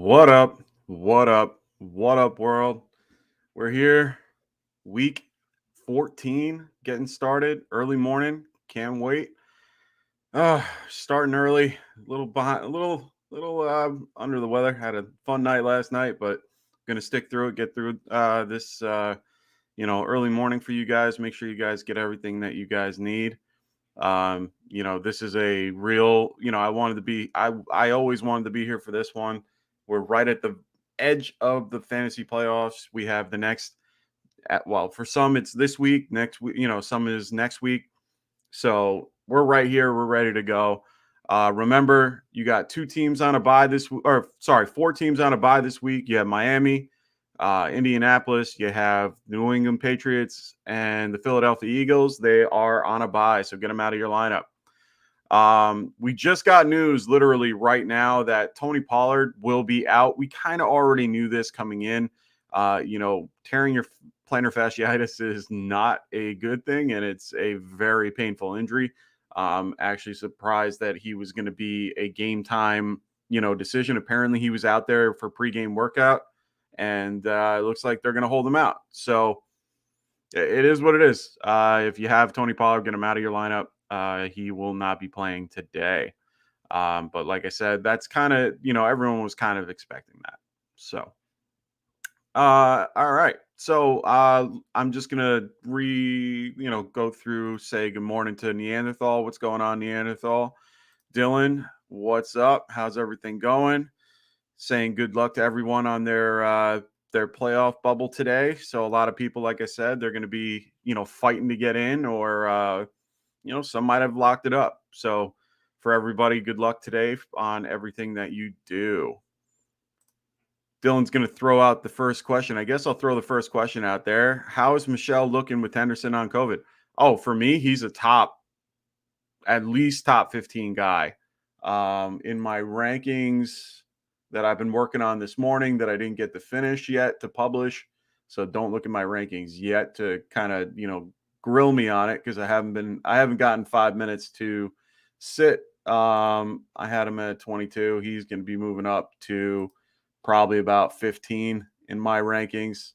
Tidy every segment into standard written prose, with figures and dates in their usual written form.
What up? What up? What up, world? We're here, week 14, getting started early morning. Can't wait. Starting early, a little behind, a little under the weather. Had a fun night last night, but gonna stick through it, get through this early morning for you guys. Make sure you guys get everything that you guys need. This is a real, I always wanted to be here for this one. We're right at the edge of the fantasy playoffs. We have the next, for some it's this week, next week, some is next week. So we're right here. We're ready to go. Remember, you got four teams on a bye this week. You have Miami, Indianapolis, you have New England Patriots, and the Philadelphia Eagles. They are on a bye, so get them out of your lineup. We just got news literally right now that Tony Pollard will be out. We kind of already knew this coming in. Tearing your plantar fasciitis is not a good thing, and it's a very painful injury. Actually surprised that he was going to be a game time, decision. Apparently he was out there for pregame workout, and it looks like they're going to hold him out. So it is what it is. If you have Tony Pollard, get him out of your lineup. He will not be playing today. But like I said, that's kind of, everyone was kind of expecting that. So, all right. So I'm just going to go through, say good morning to Neanderthal. What's going on, Neanderthal? Dylan, what's up? How's everything going? Saying good luck to everyone on their playoff bubble today. So a lot of people, like I said, they're going to be, fighting to get in, or, some might have locked it up. So for everybody, good luck today on everything that you do. Dylan's going to throw out the first question. I guess I'll throw the first question out there. How is Michelle looking with Henderson on COVID? Oh, for me, he's at least top 15 guy. In my rankings that I've been working on this morning that I didn't get to finish yet to publish. So don't look at my rankings yet to kind of, grill me on it, because I haven't gotten 5 minutes to sit. I had him at 22. He's going to be moving up to probably about 15 in my rankings.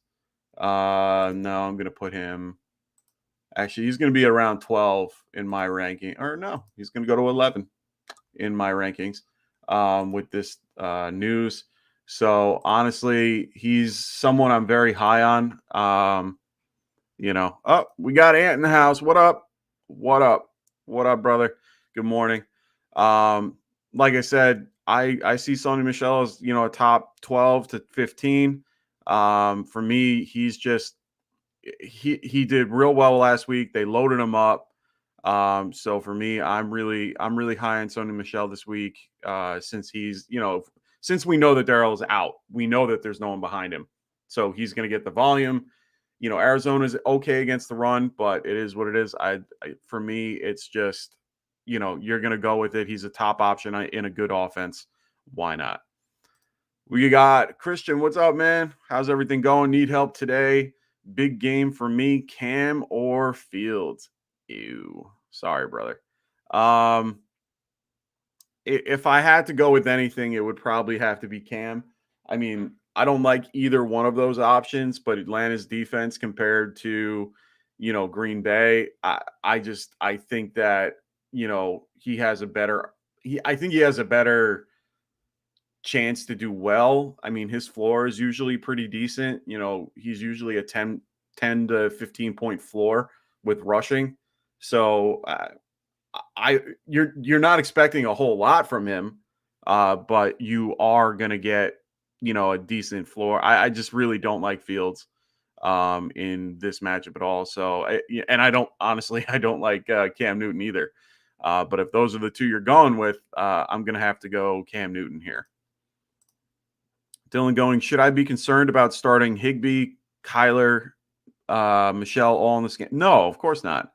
No, I'm going to put him. Actually, he's going to be around 12 in my ranking. Or no, he's going to go to 11 in my rankings with this news. So honestly, he's someone I'm very high on. We got Ant in the house. What up? What up? What up, brother? Good morning. Like I said, I see Sony Michel as, a top 12 to 15. For me, he's just, he did real well last week. They loaded him up. So for me, I'm really high on Sony Michel this week. Since he's, since we know that Darrell's out, we know that there's no one behind him. So he's going to get the volume. Arizona's okay against the run, but it is what it is. For me, it's just, you're going to go with it. He's a top option in a good offense. Why not? We got Christian. What's up, man? How's everything going? Need help today? Big game for me, Cam or Fields? Ew. Sorry, brother. If I had to go with anything, it would probably have to be Cam. I mean, I don't like either one of those options, but Atlanta's defense compared to, Green Bay, I think that, he has a better chance to do well. I mean, his floor is usually pretty decent. He's usually a 10 to 15 point floor with rushing. So you're not expecting a whole lot from him, but you are going to get, a decent floor. I just really don't like Fields in this matchup at all. So, I don't like Cam Newton either. But if those are the two you're going with, I'm going to have to go Cam Newton here. Dylan going, should I be concerned about starting Higbee, Kyler, Michelle all in this game? No, of course not.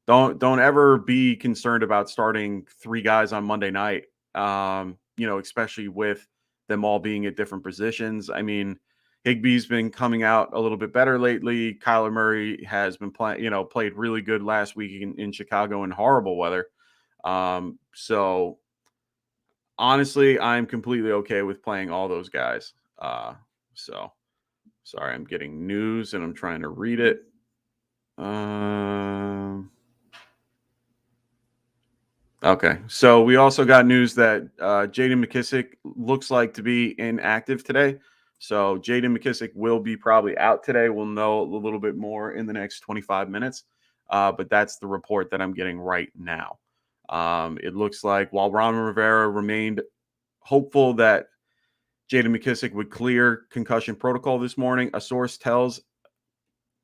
Don't ever be concerned about starting three guys on Monday night, especially with them all being at different positions. I mean, Higbee's been coming out a little bit better lately. Kyler Murray has been played really good last week in Chicago in horrible weather. So honestly, I'm completely okay with playing all those guys. So sorry, I'm getting news and I'm trying to read it. Okay, so we also got news that Jaden McKissick looks like to be inactive today. So Jaden McKissick will be probably out today. We'll know a little bit more in the next 25 minutes. But that's the report that I'm getting right now. It looks like while Ron Rivera remained hopeful that Jaden McKissick would clear concussion protocol this morning, a source tells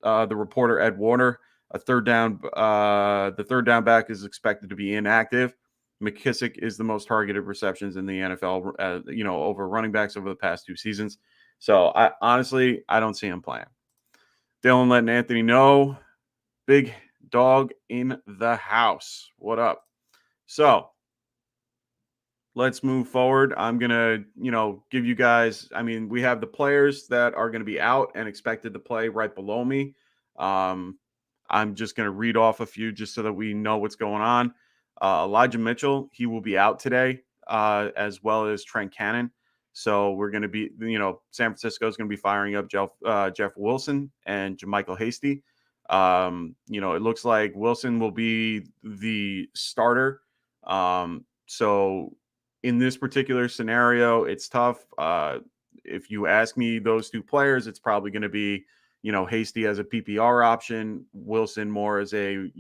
the reporter Ed Warner the third down back is expected to be inactive. McKissick is the most targeted receptions in the NFL, over running backs over the past 2 seasons. So I honestly don't see him playing. Dylan letting Anthony know, big dog in the house. What up? So let's move forward. I'm going to, give you guys, we have the players that are going to be out and expected to play right below me. I'm just going to read off a few just so that we know what's going on. Elijah Mitchell, he will be out today, as well as Trent Cannon. So we're going to be, San Francisco is going to be firing up Jeff Wilson and JaMychal Hasty. It looks like Wilson will be the starter. So in this particular scenario, it's tough. If you ask me those 2 players, it's probably going to be, Hasty as a PPR option, Wilson more as a,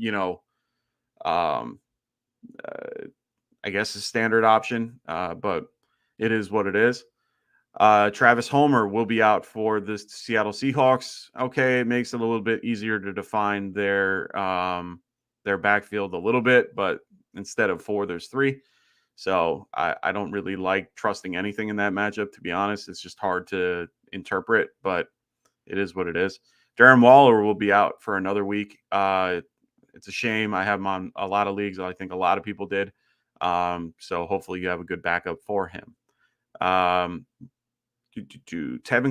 I guess a standard option, but it is what it is. Travis Homer will be out for the Seattle Seahawks. Okay, it makes it a little bit easier to define their backfield a little bit, but instead of 4, there's 3. So I don't really like trusting anything in that matchup, to be honest. It's just hard to interpret, but it is what it is. Darren Waller will be out for another week. It's a shame. I have him on a lot of leagues. I think a lot of people did. So hopefully you have a good backup for him. Tevin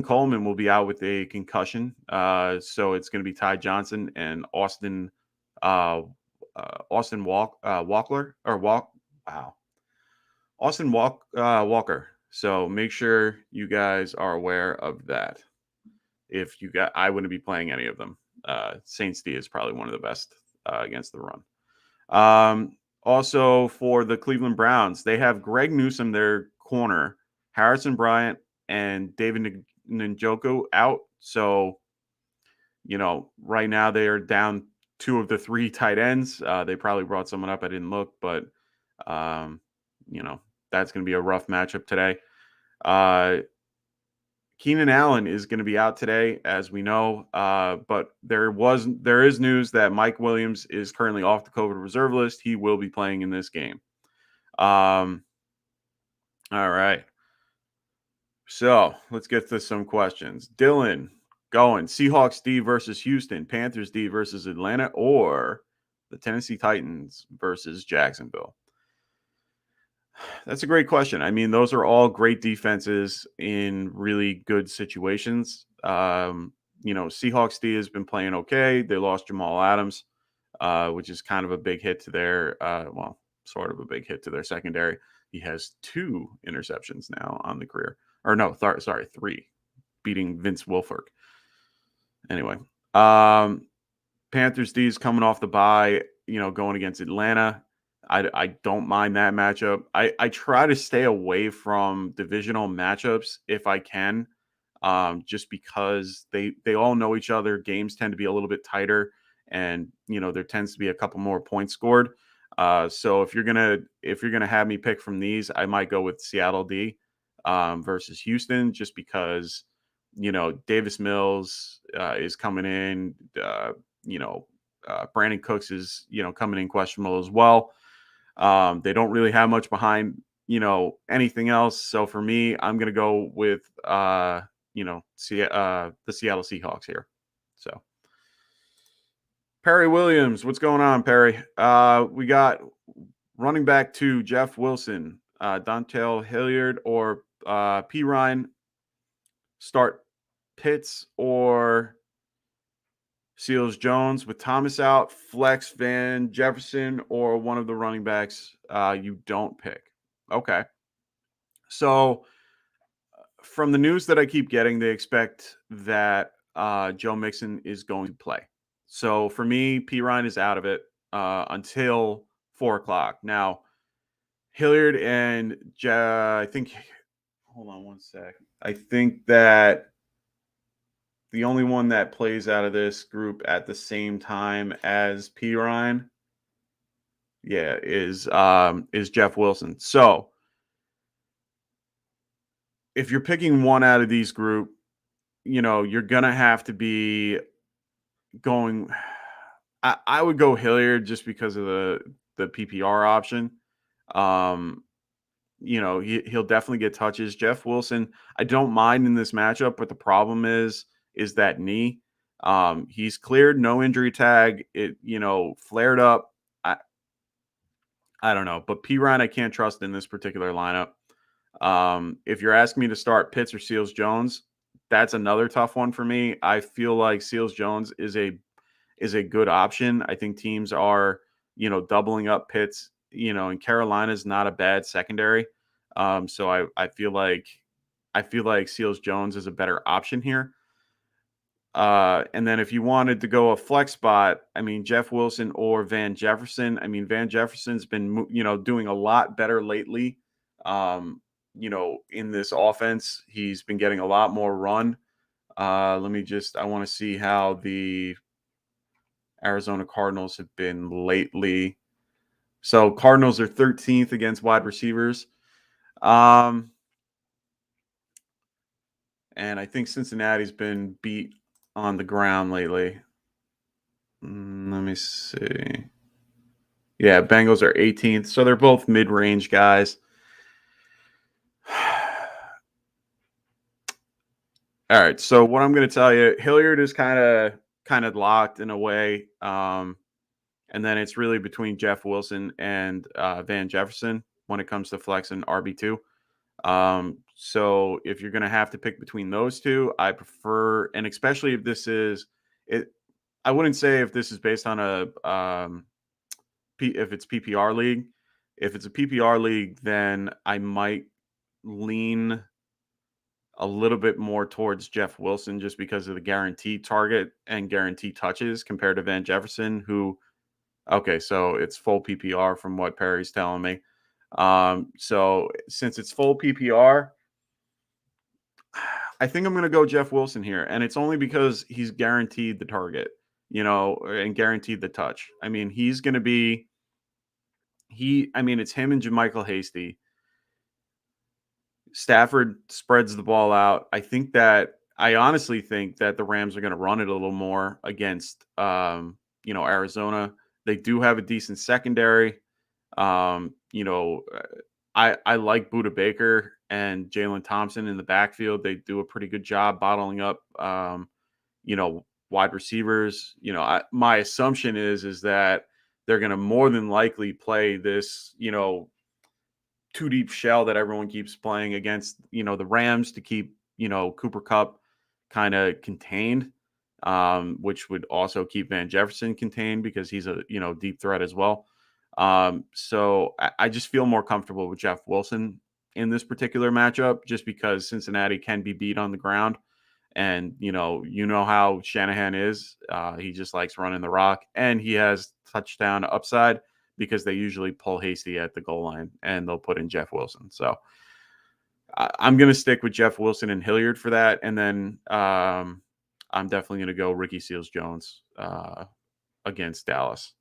Coleman will be out with a concussion. So it's going to be Ty Johnson and Austin Walker. Walker. So make sure you guys are aware of that. I wouldn't be playing any of them. Saints D is probably one of the best against the run. Also for the Cleveland Browns, they have Greg Newsome, their corner, Harrison Bryant, and David Njoku out. So, right now they are down 2 of the 3 tight ends. They probably brought someone up. I didn't look, but, that's going to be a rough matchup today. Keenan Allen is going to be out today, as we know, but there is news that Mike Williams is currently off the COVID reserve list. He will be playing in this game. All right. So let's get to some questions. Dylan, going Seahawks D versus Houston, Panthers D versus Atlanta, or the Tennessee Titans versus Jacksonville? That's a great question. Those are all great defenses in really good situations. Seahawks D has been playing okay. They lost Jamal Adams, which is kind of a big hit to their, sort of a big hit to their secondary. He has 2 interceptions now on the career. Or no, sorry, 3, beating Vince Wilfork. Anyway, Panthers D is coming off the bye, going against Atlanta. I don't mind that matchup. I try to stay away from divisional matchups if I can, just because they all know each other. Games tend to be a little bit tighter, and there tends to be a couple more points scored. So if you're gonna have me pick from these, I might go with Seattle D versus Houston, just because Davis Mills is coming in. Brandon Cooks is coming in questionable as well. They don't really have much behind, anything else. So for me, I'm going to go with, the Seattle Seahawks here. So Perry Williams, what's going on, Perry? We got running back 2, Jeff Wilson, Dontel Hilliard, or P. Ryan. Start Pitts or Seals Jones with Thomas out, flex Van Jefferson, or one of the running backs you don't pick. Okay. So from the news that I keep getting, they expect that Joe Mixon is going to play. So for me, P. Ryan is out of it until 4 o'clock. Now, Hilliard and I think, hold on one sec. I think that the only one that plays out of this group at the same time as P. Ryan, is Jeff Wilson. So if you're picking one out of these group, you're gonna have to be going. I would go Hilliard just because of the PPR option. He'll definitely get touches. Jeff Wilson, I don't mind in this matchup, but the problem is that knee. He's cleared, no injury tag. It flared up. I don't know, but P. Ryan I can't trust in this particular lineup. If you're asking me to start Pitts or Seals Jones, that's another tough one for me. I feel like Seals Jones is a good option. I think teams are, doubling up Pitts, and Carolina's not a bad secondary. So I feel like Seals Jones is a better option here. And then if you wanted to go a flex spot, I mean, Jeff Wilson or Van Jefferson. I mean, Van Jefferson's been, doing a lot better lately. In this offense, he's been getting a lot more run. I want to see how the Arizona Cardinals have been lately. So Cardinals are 13th against wide receivers. And I think Cincinnati's been beat on the ground lately. Let me see. Yeah, Bengals are 18th. So they're both mid-range guys. All right. So what I'm going to tell you, Hilliard is kind of locked in a way. And then it's really between Jeff Wilson and Van Jefferson when it comes to flex and RB2. So if you're going to have to pick between those two, I prefer, and especially if this is it, I wouldn't say if this is based on if it's PPR league. If it's a PPR league, then I might lean a little bit more towards Jeff Wilson just because of the guaranteed target and guaranteed touches compared to Van Jefferson, who, okay, so it's full PPR from what Perry's telling me. So since it's full PPR, I think I'm going to go Jeff Wilson here. And it's only because he's guaranteed the target, and guaranteed the touch. I mean, he's going to be, it's him and JaMychal Hasty. Stafford spreads the ball out. I honestly think that the Rams are going to run it a little more against, Arizona. They do have a decent secondary. I like Budda Baker and Jalen Thompson in the backfield. They do a pretty good job bottling up, wide receivers. My assumption is that they're going to more than likely play this, two deep shell that everyone keeps playing against, the Rams to keep, Cooper Kupp kind of contained, which would also keep Van Jefferson contained because he's a, deep threat as well. So I just feel more comfortable with Jeff Wilson in this particular matchup, just because Cincinnati can be beat on the ground. And, how Shanahan is. He just likes running the rock, and he has touchdown upside because they usually pull Hasty at the goal line and they'll put in Jeff Wilson. So I'm going to stick with Jeff Wilson and Hilliard for that. And then I'm definitely going to go Ricky Seals-Jones against Dallas.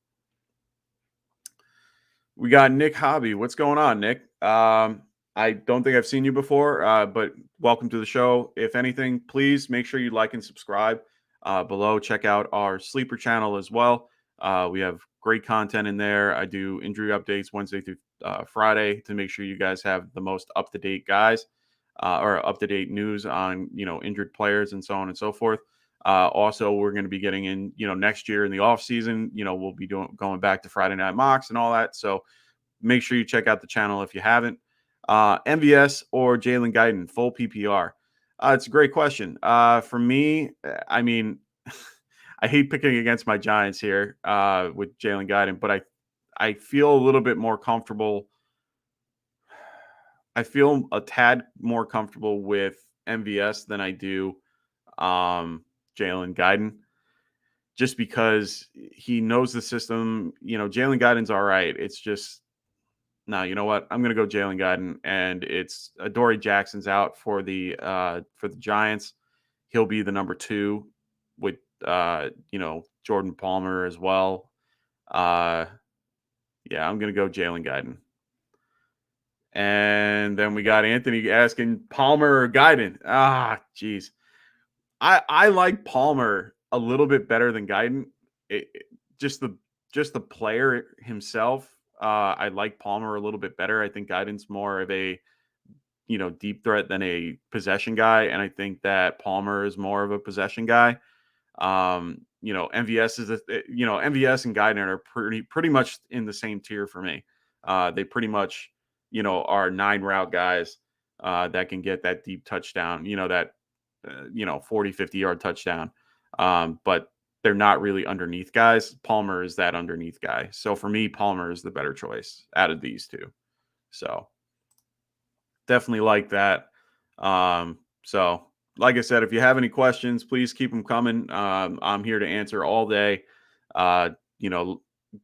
We got Nick Hobby. What's going on, Nick? I don't think I've seen you before, but welcome to the show. If anything, please make sure you like and subscribe below. Check out our sleeper channel as well. We have great content in there. I do injury updates Wednesday through Friday to make sure you guys have the most up-to-date guys or up-to-date news on, injured players and so on and so forth. Also, we're going to be getting in, next year in the off season, we'll be going back to Friday Night Mocks and all that. So make sure you check out the channel if you haven't. MVS or Jalen Guyton, full PPR? It's a great question. For me, I mean, I hate picking against my Giants here with Jalen Guyton, but I feel a little bit more comfortable. I feel a tad more comfortable with MVS than I do Jalen Guyton, just because he knows the system. Jalen Guyton's all right. It's just, no, you know what? I'm going to go Jalen Guyton, and it's Adoree Jackson's out for the Giants. He'll be the number 2 with Jordan Palmer as well. Yeah, I'm going to go Jalen Guyton. And then we got Anthony asking Palmer or Guyton. Geez. I like Palmer a little bit better than Guyton. Just the player himself. I like Palmer a little bit better. I think Guyton's more of a deep threat than a possession guy, and I think that Palmer is more of a possession guy. MVS is MVS and Guyton are pretty much in the same tier for me. They pretty much are 9 route guys that can get that deep touchdown. That 40, 50-yard touchdown. But they're not really underneath guys. Palmer is that underneath guy. So for me, Palmer is the better choice out of these two. So definitely like that. So like I said, if you have any questions, please keep them coming. I'm here to answer all day.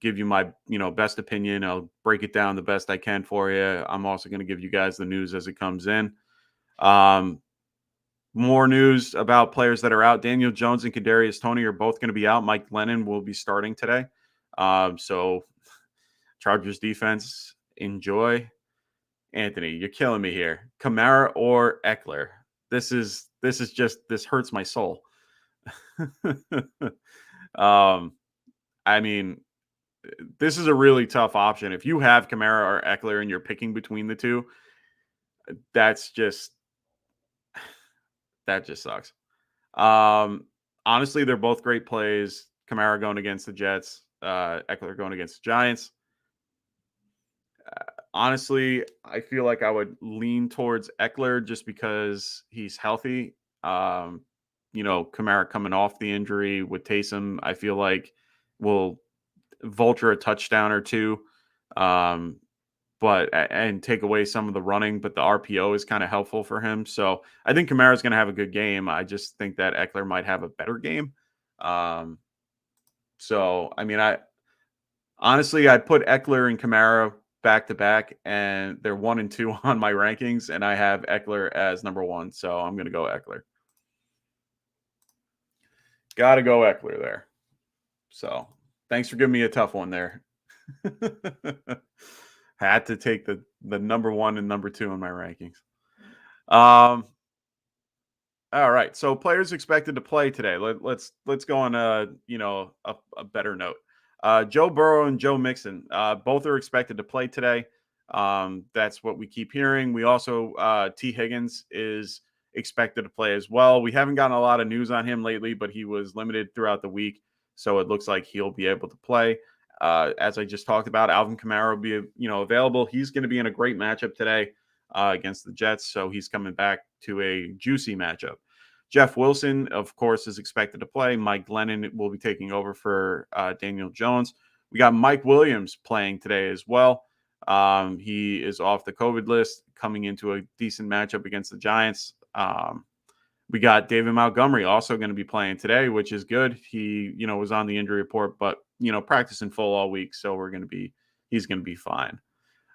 Give you my best opinion. I'll break it down the best I can for you. I'm also going to give you guys the news as it comes in. More news about players that are out. Daniel Jones and Kadarius Toney are both going to be out. Mike Glennon will be starting today. So Chargers defense, enjoy. Anthony, you're killing me here. Kamara or Eckler? This hurts my soul. I mean, this is a really tough option. If you have Kamara or Eckler and you're picking between the two, that just sucks. Honestly, they're both great plays. Kamara going against the Jets, Eckler going against the Giants. Honestly, I feel like I would lean towards Eckler just because he's healthy. Kamara coming off the injury with Taysom, I feel like will vulture a touchdown or two, and take away some of the running. But the RPO is kind of helpful for him. So I think Kamara's going to have a good game. I just think that Eckler might have a better game. So, I mean, I'd put Eckler and Kamara back to back, and they're 1 and 2 on my rankings, and I have Eckler as number 1. So I'm going to go Eckler. Got to go Eckler there. So thanks for giving me a tough one there. Had to take the number 1 and number 2 in my rankings. All right. So players expected to play today. Let's go on a better note. Joe Burrow and Joe Mixon, both are expected to play today. That's what we keep hearing. We also, T. Higgins is expected to play as well. We haven't gotten a lot of news on him lately, but he was limited throughout the week. So it looks like he'll be able to play. As I just talked about, Alvin Kamara will be, available. He's going to be in a great matchup today against the Jets. So he's coming back to a juicy matchup. Jeff Wilson, of course, is expected to play. Mike Glennon will be taking over for Daniel Jones. We got Mike Williams playing today as well. He is off the COVID list, coming into a decent matchup against the Giants. We got David Montgomery also going to be playing today, which is good. He, was on the injury report, but, practicing full all week. So he's going to be fine.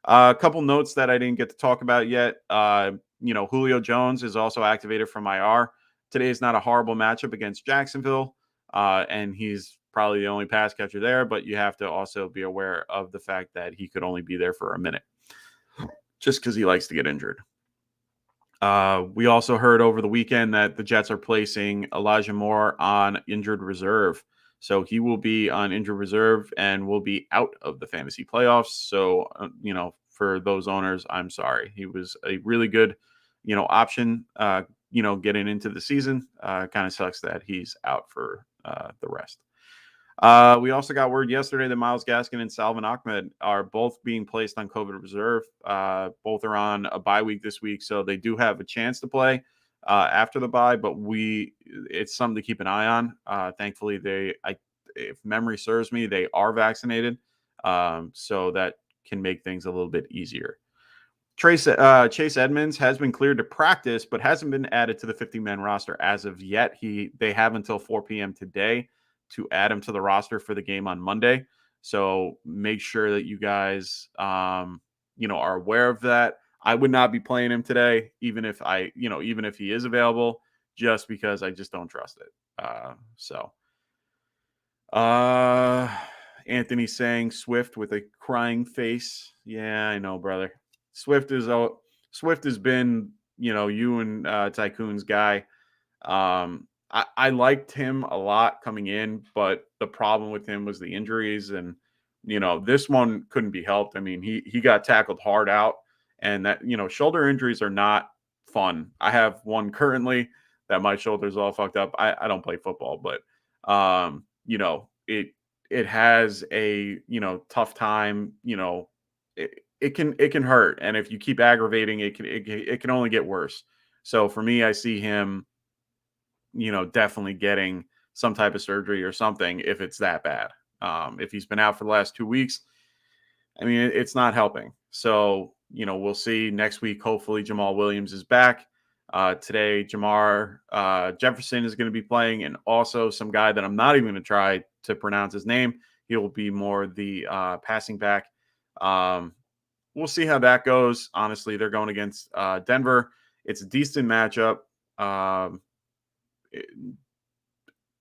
A couple notes that I didn't get to talk about yet. Julio Jones is also activated from IR. Today is not a horrible matchup against Jacksonville, and he's probably the only pass catcher there, but you have to also be aware of the fact that he could only be there for a minute just because he likes to get injured. We also heard over the weekend that the Jets are placing Elijah Moore on injured reserve. So he will be on injured reserve and will be out of the fantasy playoffs. So, for those owners, I'm sorry. He was a really good, option, getting into the season. Kind of sucks that he's out for the rest. We also got word yesterday that Myles Gaskin and Salvon Ahmed are both being placed on COVID reserve. Both are on a bye week this week, so they do have a chance to play after the bye, but it's something to keep an eye on. Thankfully, if memory serves me, they are vaccinated, so that can make things a little bit easier. Chase Edmonds has been cleared to practice, but hasn't been added to the 50-man roster as of yet. They have until 4 p.m. today to add him to the roster for the game on Monday. So make sure that you guys, are aware of that. I would not be playing him today, even if he is available, just because I just don't trust it. Anthony saying Swift with a crying face. Yeah, I know, brother. Swift has been, you and Tycoon's guy. I liked him a lot coming in, but the problem with him was the injuries, and this one couldn't be helped. I mean, he got tackled hard out, and that shoulder injuries are not fun. I have one currently that my shoulder's all fucked up. I don't play football, but it has a tough time. It can hurt, and if you keep aggravating it can only get worse. So for me, I see him definitely getting some type of surgery or something if it's that bad. If he's been out for the last 2 weeks, I mean, it's not helping. So we'll see next week. Hopefully Jamal Williams is back. Today Jamar Jefferson is going to be playing, and also some guy that I'm not even going to try to pronounce his name. He'll be more the passing back. We'll see how that goes. Honestly, they're going against Denver. It's a decent matchup.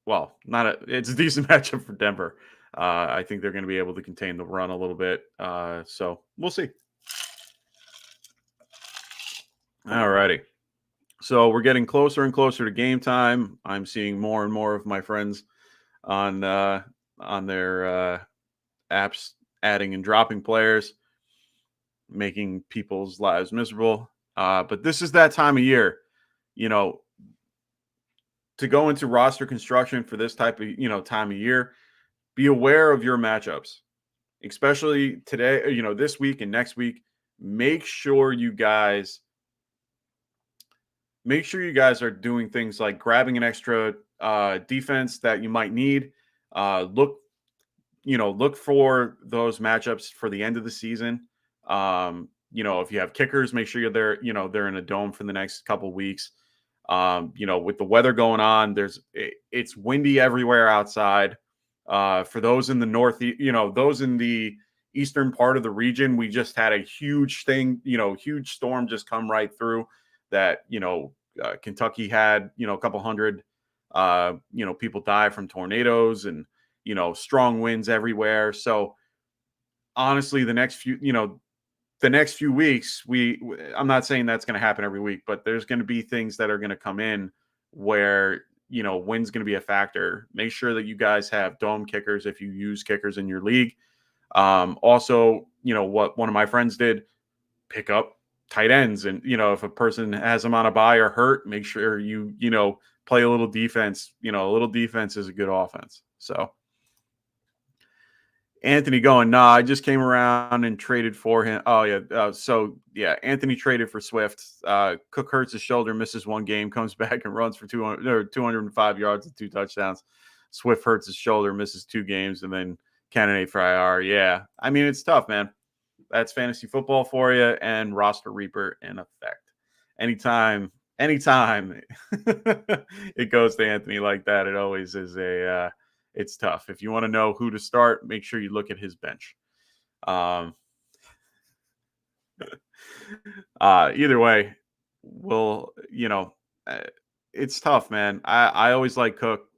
It's a decent matchup for Denver. I think they're going to be able to contain the run a little bit. So we'll see. All righty. So we're getting closer and closer to game time. I'm seeing more and more of my friends on their apps adding and dropping players, making people's lives miserable. But this is that time of year, to go into roster construction for this type of time of year. Be aware of your matchups, especially today, this week and next week. Make sure you guys are doing things like grabbing an extra defense that you might need. Look for those matchups for the end of the season. If you have kickers, make sure they're in a dome for the next couple of weeks. With the weather going on, it's windy everywhere outside. For those in the north, those in the eastern part of the region, we just had a huge huge storm just come right through that, Kentucky had, a couple hundred, people die from tornadoes and, strong winds everywhere. So honestly, the next few weeks, I'm not saying that's going to happen every week, but there's going to be things that are going to come in where, wind's going to be a factor. Make sure that you guys have dome kickers if you use kickers in your league. Also, what one of my friends did, pick up tight ends. And, if a person has them on a bye or hurt, make sure you play a little defense. A little defense is a good offense. So Anthony going, nah, I just came around and traded for him. Oh, yeah. Anthony traded for Swift. Cook hurts his shoulder, misses one game, comes back and runs for 205 yards and 2 touchdowns. Swift hurts his shoulder, misses 2 games, and then candidate for IR. Yeah. I mean, it's tough, man. That's fantasy football for you and roster reaper in effect. Anytime it goes to Anthony like that, it always is it's tough. If you want to know who to start, make sure you look at his bench. Either way, it's tough, man. I always like Cook.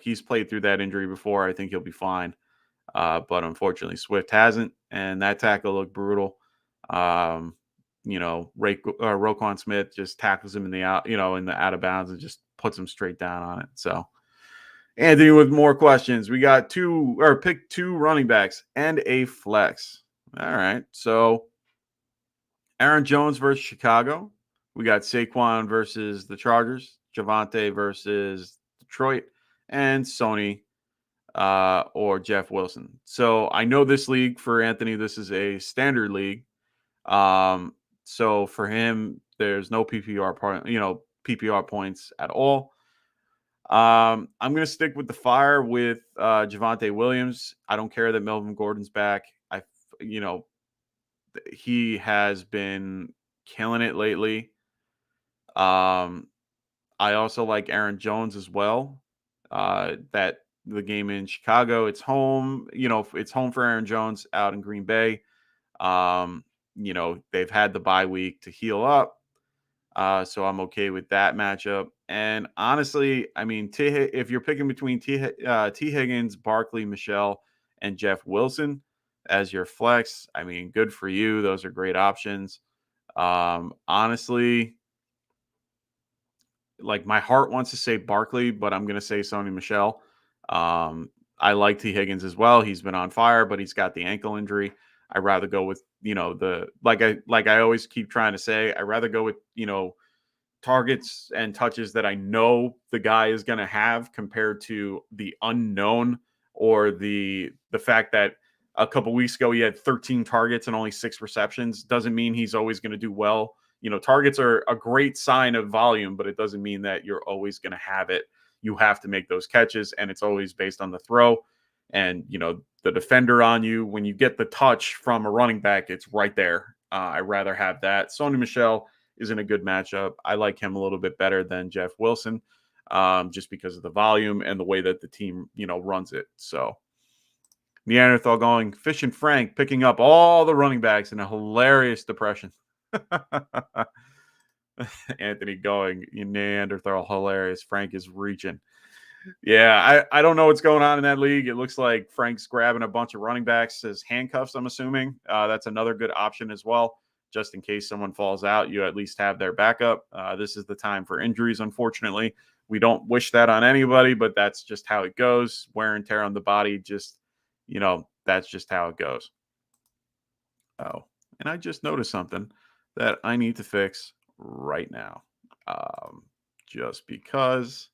He's played through that injury before. I think he'll be fine. But unfortunately, Swift hasn't, and that tackle looked brutal. Roquan Smith just tackles him in the out of bounds and just puts him straight down on it. So, Anthony with more questions. We got pick 2 running backs and a flex. All right. So Aaron Jones versus Chicago. We got Saquon versus the Chargers, Javonte versus Detroit, and Sony or Jeff Wilson. So I know this league for Anthony, this is a standard league. So for him, there's no PPR points at all. I'm going to stick with the fire with Javonte Williams. I don't care that Melvin Gordon's back. he has been killing it lately. I also like Aaron Jones as well. That the game in Chicago, it's home. It's home for Aaron Jones out in Green Bay. Um, they've had the bye week to heal up. So I'm okay with that matchup. And honestly, I mean, if you're picking between T. Higgins, Barkley, Michelle, and Jeff Wilson as your flex, I mean, good for you. Those are great options. Honestly, like my heart wants to say Barkley, but I'm going to say Sony Michelle. I like T. Higgins as well. He's been on fire, but he's got the ankle injury. I'd rather go with, the like I always keep trying to say, I'd rather go with, targets and touches that I know the guy is going to have compared to the unknown or the fact that a couple weeks ago he had 13 targets and only 6 receptions. Doesn't mean he's always going to do well. Targets are a great sign of volume, but it doesn't mean that you're always going to have it. You have to make those catches, and it's always based on the throw. And, the defender on you, when you get the touch from a running back, it's right there. I'd rather have that. Sony Michel is in a good matchup. I like him a little bit better than Jeff Wilson, just because of the volume and the way that the team, runs it. So Neanderthal going, Fish and Frank picking up all the running backs in a hilarious depression. Anthony going, Neanderthal hilarious. Frank is reaching. Yeah, I don't know what's going on in that league. It looks like Frank's grabbing a bunch of running backs as handcuffs, I'm assuming. That's another good option as well. Just in case someone falls out, you at least have their backup. This is the time for injuries, unfortunately. We don't wish that on anybody, but that's just how it goes. Wear and tear on the body, just, that's just how it goes. Oh, and I just noticed something that I need to fix right now. Just because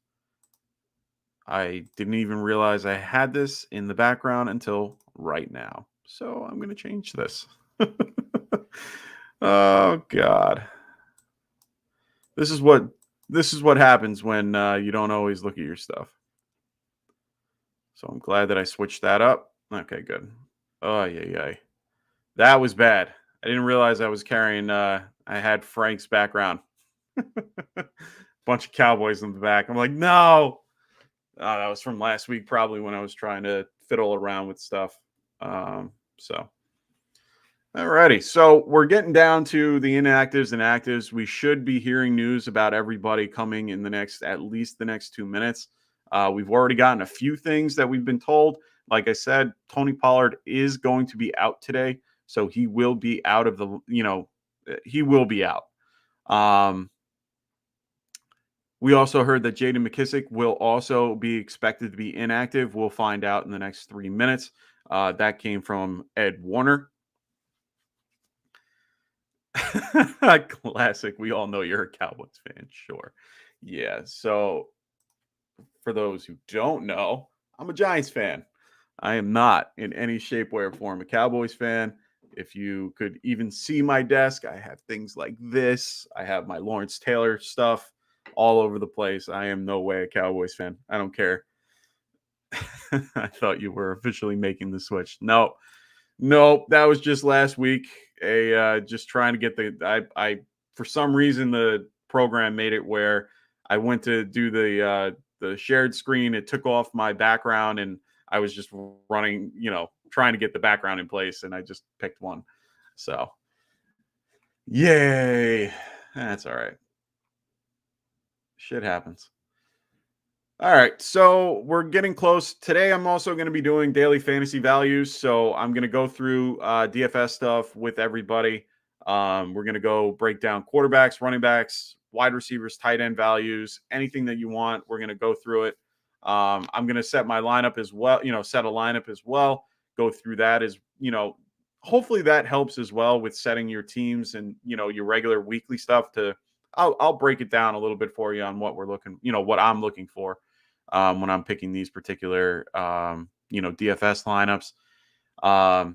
I didn't even realize I had this in the background until right now. So I'm going to change this. Oh God. This is what happens when you don't always look at your stuff. So I'm glad that I switched that up. Okay, good. Oh yeah. That was bad. I didn't realize I was carrying I had Frank's background. Bunch of Cowboys in the back. I'm like, no. That was from last week, probably when I was trying to fiddle around with stuff. So, alrighty. So we're getting down to the inactives and actives. We should be hearing news about everybody coming in at least the next 2 minutes. We've already gotten a few things that we've been told. Like I said, Tony Pollard is going to be out today, so he will be out of the. He will be out. We also heard that Jaden McKissick will also be expected to be inactive. We'll find out in the next 3 minutes. That came from Ed Warner. Classic. We all know you're a Cowboys fan. Sure. Yeah. So for those who don't know, I'm a Giants fan. I am not in any shape, way, or form a Cowboys fan. If you could even see my desk, I have things like this. I have my Lawrence Taylor stuff all over the place. I am no way a Cowboys fan. I don't care. I thought you were officially making the switch. No, that was just last week. Just trying to get I for some reason the program made it where I went to do the shared screen. It took off my background and I was just running, trying to get the background in place, and I just picked one. So, yay. That's all right. Shit happens. All right, so we're getting close. Today, I'm also going to be doing daily fantasy values. So I'm going to go through DFS stuff with everybody. We're going to go break down quarterbacks, running backs, wide receivers, tight end values, anything that you want. We're going to go through it. I'm going to set my lineup as well, set a lineup as well, go through that as, hopefully that helps as well with setting your teams and, your regular weekly stuff I'll break it down a little bit for you on what we're looking, what I'm looking for when I'm picking these particular, DFS lineups.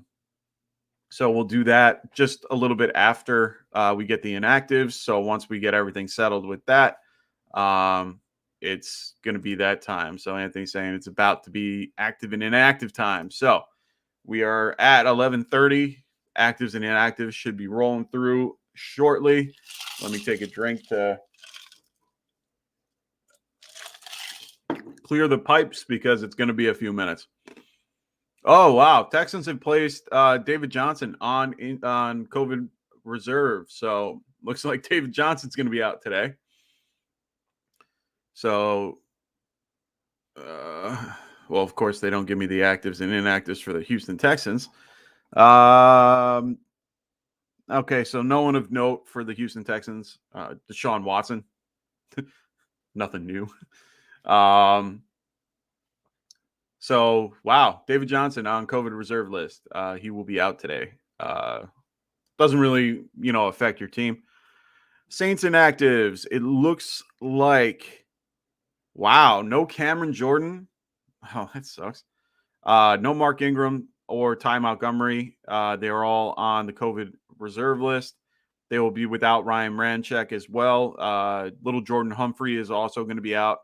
So we'll do that just a little bit after we get the inactives. So once we get everything settled with that, it's going to be that time. So Anthony's saying it's about to be active and inactive time. So we are at 11:30 actives and inactives should be rolling through shortly. Let me take a drink to clear the pipes because it's going to be a few minutes. Oh, wow. Texans have placed David Johnson on COVID reserve. So looks like David Johnson's going to be out today. So, well, of course, they don't give me the actives and inactives for the Houston Texans. Okay, so no one of note for the Houston Texans. Deshaun Watson. Nothing new. So, wow, David Johnson on COVID reserve list. He will be out today. Doesn't really, affect your team. Saints inactives. It looks like, wow, no Cameron Jordan. Oh, that sucks. No Mark Ingram or Ty Montgomery. They're all on the COVID reserve list. They will be without Ryan Ramczyk as well. Little Jordan Humphrey is also going to be out.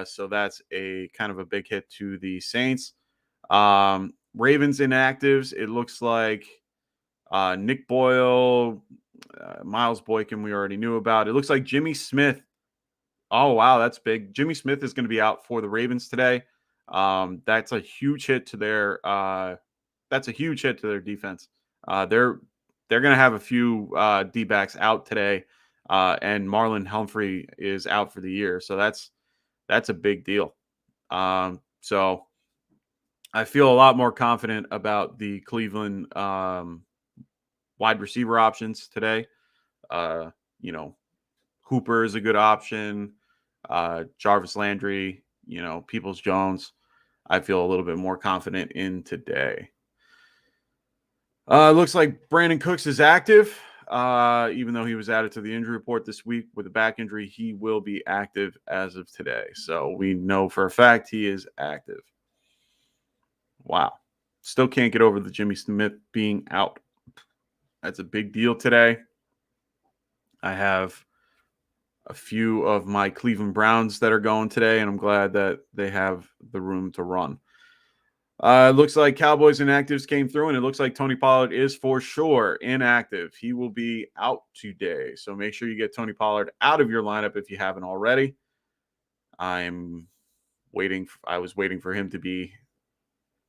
So that's a kind of a big hit to the Saints. Ravens inactives. It looks like Nick Boyle, Miles Boykin, we already knew about. It looks like Jimmy Smith. Oh, wow, that's big. Jimmy Smith is going to be out for the Ravens today. That's a huge hit to their defense. They're going to have a few D-backs out today, and Marlon Humphrey is out for the year. So that's a big deal. So I feel a lot more confident about the Cleveland wide receiver options today. Hooper is a good option. Jarvis Landry, Peoples-Jones, I feel a little bit more confident in today. Looks like Brandon Cooks is active. Even though he was added to the injury report this week with a back injury, he will be active as of today. So we know for a fact he is active. Wow. Still can't get over the Jimmy Smith being out. That's a big deal today. I have a few of my Cleveland Browns that are going today, and I'm glad that they have the room to run. It looks like Cowboys inactives came through, and it looks like Tony Pollard is for sure inactive. He will be out today. So make sure you get Tony Pollard out of your lineup if you haven't already. I was waiting for him to be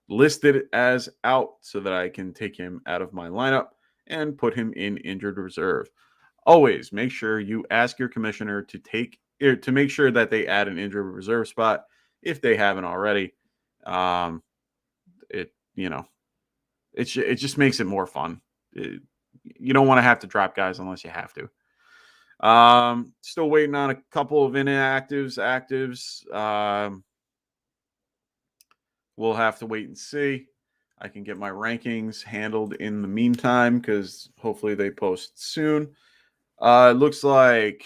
listed as out so that I can take him out of my lineup and put him in injured reserve. Always make sure you ask your commissioner to make sure that they add an injured reserve spot if they haven't already. It just makes it more fun. You don't want to have to drop guys unless you have to. Still waiting on a couple of inactives, actives. We'll have to wait and see. I can get my rankings handled in the meantime because hopefully they post soon. Looks like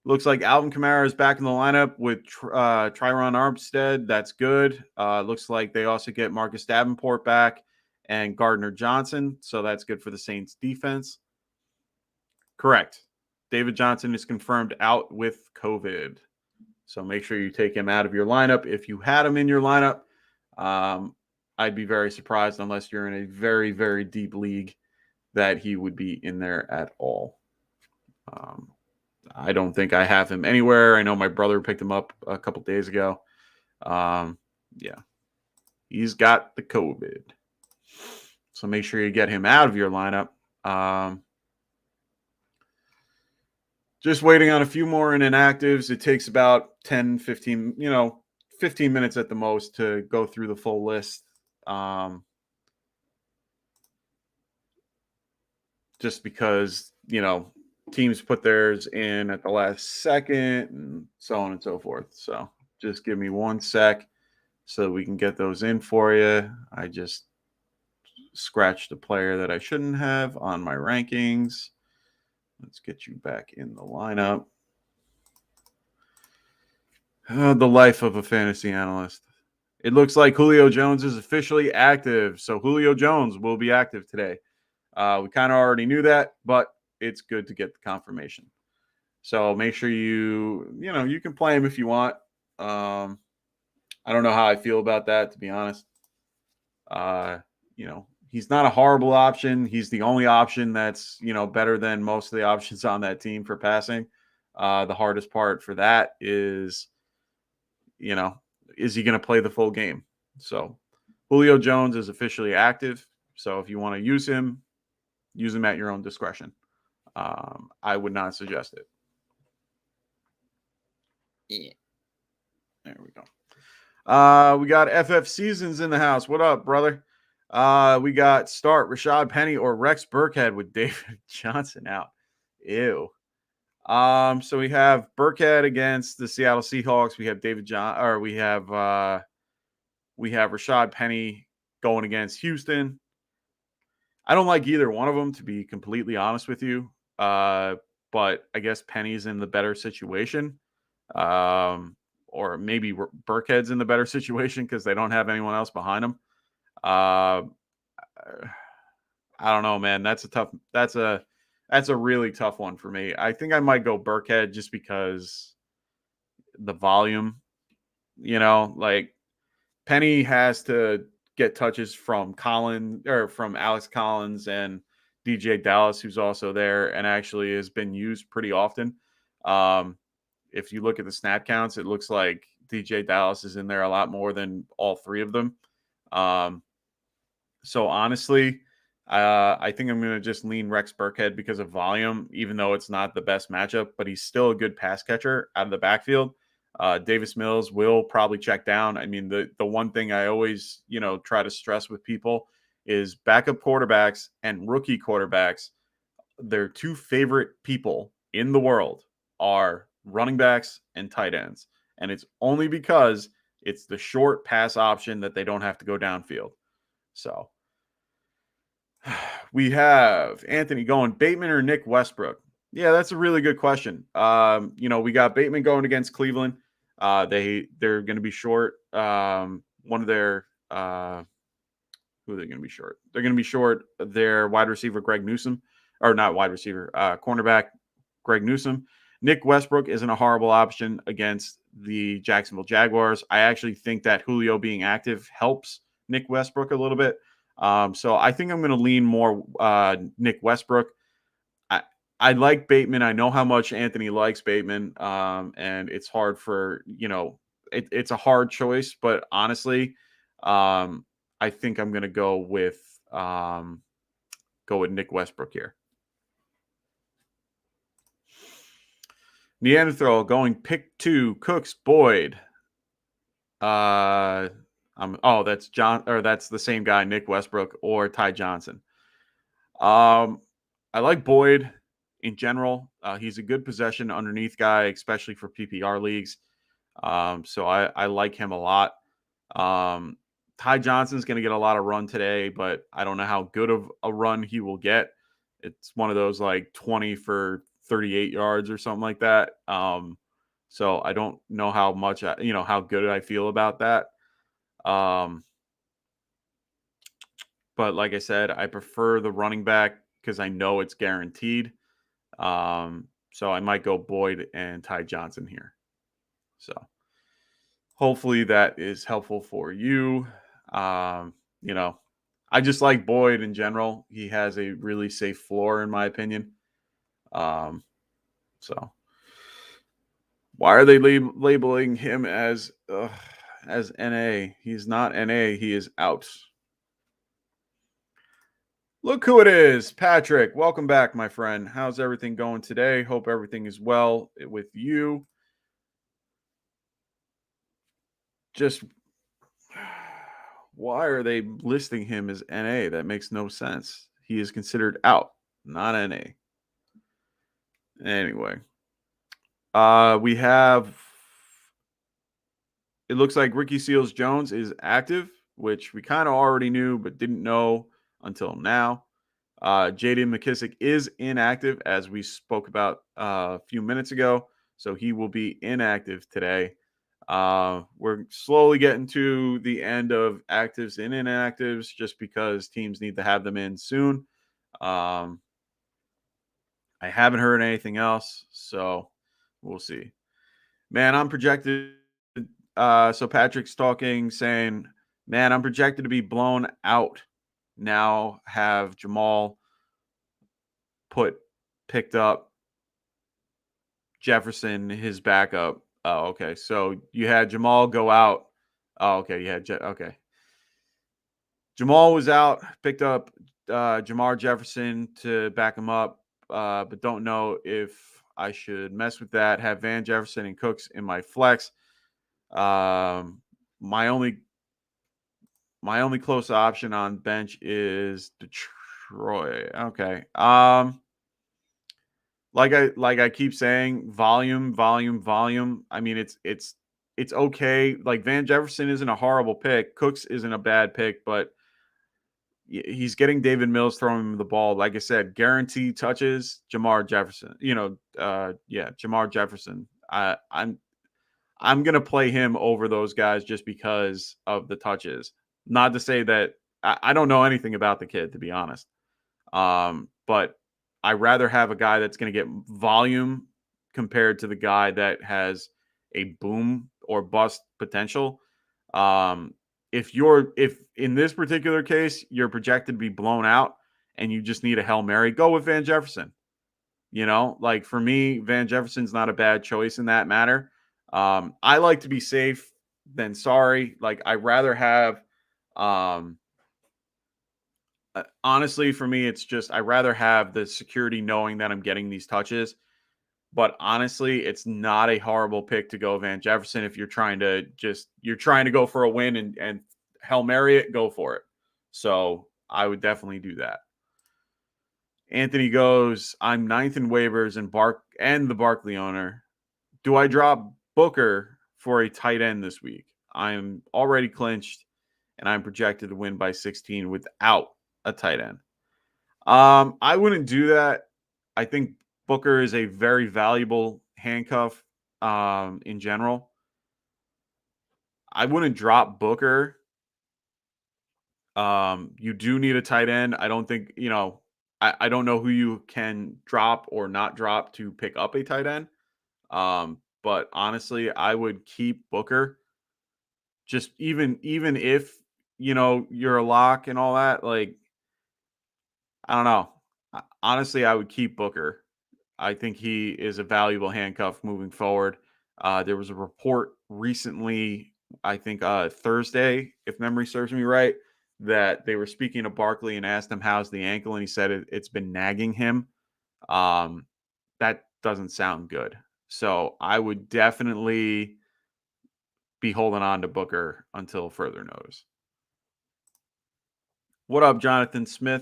Alvin Kamara is back in the lineup with Tryron Armstead. That's good. Looks like they also get Marcus Davenport back and Gardner Johnson. So that's good for the Saints defense. Correct. David Johnson is confirmed out with COVID. So make sure you take him out of your lineup. If you had him in your lineup, I'd be very surprised unless you're in a very, very deep league that he would be in there at all. I don't think I have him anywhere. I know my brother picked him up a couple days ago. He's got the COVID. So make sure you get him out of your lineup. Just waiting on a few more inactives. It takes about 10, 15, 15 minutes at the most to go through the full list. Just because, teams put theirs in at the last second and so on and so forth. So just give me 1 sec so we can get those in for you. I just scratched a player that I shouldn't have on my rankings. Let's get you back in the lineup. The life of a fantasy analyst. It looks like Julio Jones is officially active. So Julio Jones will be active today. We kind of already knew that, but it's good to get the confirmation. So make sure you can play him if you want. I don't know how I feel about that, to be honest. he's not a horrible option. He's the only option that's, better than most of the options on that team for passing. The hardest part for that is, is he going to play the full game? So Julio Jones is officially active. So if you want to use him at your own discretion. I would not suggest it. Yeah. There we go. We got FF Seasons in the house. What up, brother? We got start Rashad Penny or Rex Burkhead with David Johnson out. Ew. So we have Burkhead against the Seattle Seahawks. We have we have Rashad Penny going against Houston. I don't like either one of them, to be completely honest with you. But I guess Penny's in the better situation. Or maybe Burkhead's in the better situation because they don't have anyone else behind him. I don't know, man. That's a really tough one for me. I think I might go Burkhead just because the volume, like Penny has to get touches from Alex Collins and DJ Dallas, who's also there and actually has been used pretty often. If you look at the snap counts, it looks like DJ Dallas is in there a lot more than all three of them. So honestly, I think I'm going to just lean Rex Burkhead because of volume, even though it's not the best matchup, but he's still a good pass catcher out of the backfield. Davis Mills will probably check down. I mean, the one thing I always, try to stress with people is backup quarterbacks and rookie quarterbacks. Their two favorite people in the world are running backs and tight ends. And it's only because it's the short pass option that they don't have to go downfield. So we have Anthony going Bateman or Nick Westbrook. Yeah, that's a really good question. We got Bateman going against Cleveland. They're going to be short. One of their who are they going to be short? They're going to be short their wide receiver Greg Newsome, or not wide receiver, cornerback Greg Newsome. Nick Westbrook isn't a horrible option against the Jacksonville Jaguars. I actually think that Julio being active helps Nick Westbrook a little bit. So I think I'm going to lean more Nick Westbrook. I like Bateman. I know how much Anthony likes Bateman, and it's hard for, it's a hard choice. But honestly, I think I'm going to go with Nick Westbrook here. Neanderthal going pick 2, Cooks, Boyd. That's John, or that's the same guy, Nick Westbrook or Ty Johnson. I like Boyd in general. He's a good possession underneath guy, especially for PPR leagues. So I like him a lot. Ty Johnson's going to get a lot of run today, but I don't know how good of a run he will get. It's one of those like 20 for 38 yards or something like that. So I don't know how much, how good I feel about that. But like I said, I prefer the running back because I know it's guaranteed. So I might go Boyd and Ty Johnson here. So hopefully that is helpful for you. I just like Boyd in general. He has a really safe floor, in my opinion. So why are they labeling him as NA? He's not NA. He is out. Look who it is, Patrick. Welcome back, my friend. How's everything going today? Hope everything is well with you. Just why are they listing him as NA? That makes no sense. He is considered out, not NA. Anyway, we have, it looks like Ricky Seals-Jones is active, which we kind of already knew but didn't know until now. J.D. McKissick is inactive, as we spoke about a few minutes ago, so he will be inactive today. We're slowly getting to the end of actives and inactives just because teams need to have them in soon. I haven't heard anything else, so we'll see. Man, I'm projected. So Patrick's talking, saying, man, I'm projected to be blown out. now have Jamal picked up Jefferson, his backup. Oh, okay. So you had Jamal go out. Oh, okay. You had okay. Jamal was out, picked up Jamar Jefferson to back him up, but don't know if I should mess with that. Have Van Jefferson and Cooks in my flex. My only close option on bench is Detroit. Okay. Like I keep saying, volume. I mean, it's okay. Like Van Jefferson isn't a horrible pick. Cooks isn't a bad pick, but he's getting David Mills throwing him the ball. Like I said, guaranteed touches, Jamar Jefferson. Jamar Jefferson. I'm gonna play him over those guys just because of the touches. Not to say that I don't know anything about the kid, to be honest. But I rather have a guy that's going to get volume compared to the guy that has a boom or bust potential. If in this particular case you're projected to be blown out and you just need a Hail Mary, go with Van Jefferson. Like for me, Van Jefferson's not a bad choice in that matter. I like to be safe than sorry. Like I rather have honestly, for me, it's just I rather have the security knowing that I'm getting these touches. But honestly, it's not a horrible pick to go Van Jefferson if you're trying to go for a win and Hail Mary it, go for it. So I would definitely do that. Anthony goes, I'm 9th in waivers and the Barkley owner. Do I drop Booker for a tight end this week? I'm already clinched and I'm projected to win by 16 without a tight end. I wouldn't do that. I think Booker is a very valuable handcuff in general. I wouldn't drop Booker. You do need a tight end. I don't think, I don't know who you can drop or not drop to pick up a tight end. But honestly, I would keep Booker. Just even if, you're a lock and all that, like, I don't know. Honestly, I would keep Booker. I think he is a valuable handcuff moving forward. There was a report recently, I think Thursday, if memory serves me right, that they were speaking to Barkley and asked him how's the ankle, and he said it's been nagging him. That doesn't sound good. So I would definitely be holding on to Booker until further notice. What up, Jonathan Smith?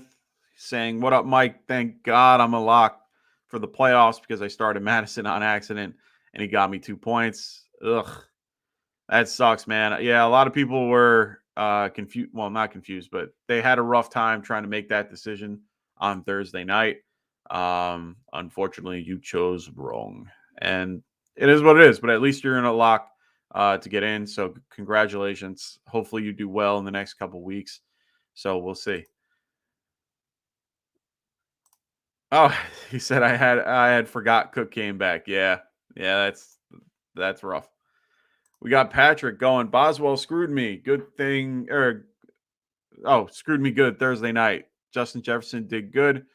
Saying, what up, Mike? Thank God I'm a lock for the playoffs because I started Madison on accident and he got me 2 points. Ugh, that sucks, man. Yeah, a lot of people were confused. Well, not confused, but they had a rough time trying to make that decision on Thursday night. Unfortunately, you chose wrong, and it is what it is. But at least you're in a lock to get in. So congratulations. Hopefully, you do well in the next couple weeks. So we'll see. Oh, he said I had forgot Cook came back. Yeah, that's rough. We got Patrick going. Boswell screwed me. Good thing, screwed me good Thursday night. Justin Jefferson did good.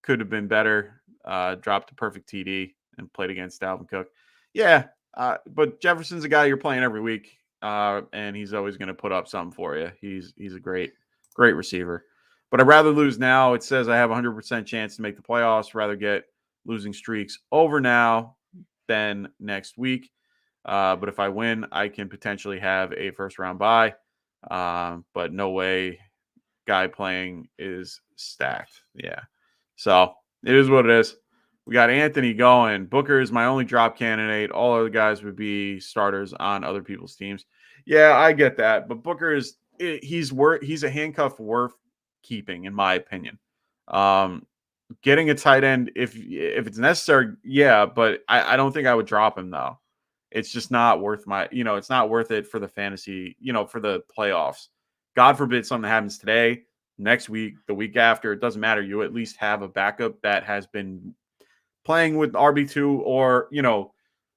Could have been better. Dropped a perfect TD and played against Dalvin Cook. Yeah, but Jefferson's a guy you're playing every week, and he's always going to put up something for you. He's a great receiver. But I'd rather lose now. It says I have a 100% chance to make the playoffs. Rather get losing streaks over now than next week. But if I win, I can potentially have a first-round bye. But no way guy playing is stacked. Yeah. So it is what it is. We got Anthony going. Booker is my only drop candidate. All other guys would be starters on other people's teams. Yeah, I get that. But Booker he's a handcuff worth keeping, in my opinion. Getting a tight end if it's necessary, yeah, but I don't think I would drop him though. It's just not worth it's not worth it for the fantasy, for the playoffs. God forbid something happens today, next week, the week after, it doesn't matter. You at least have a backup that has been playing with RB2 or,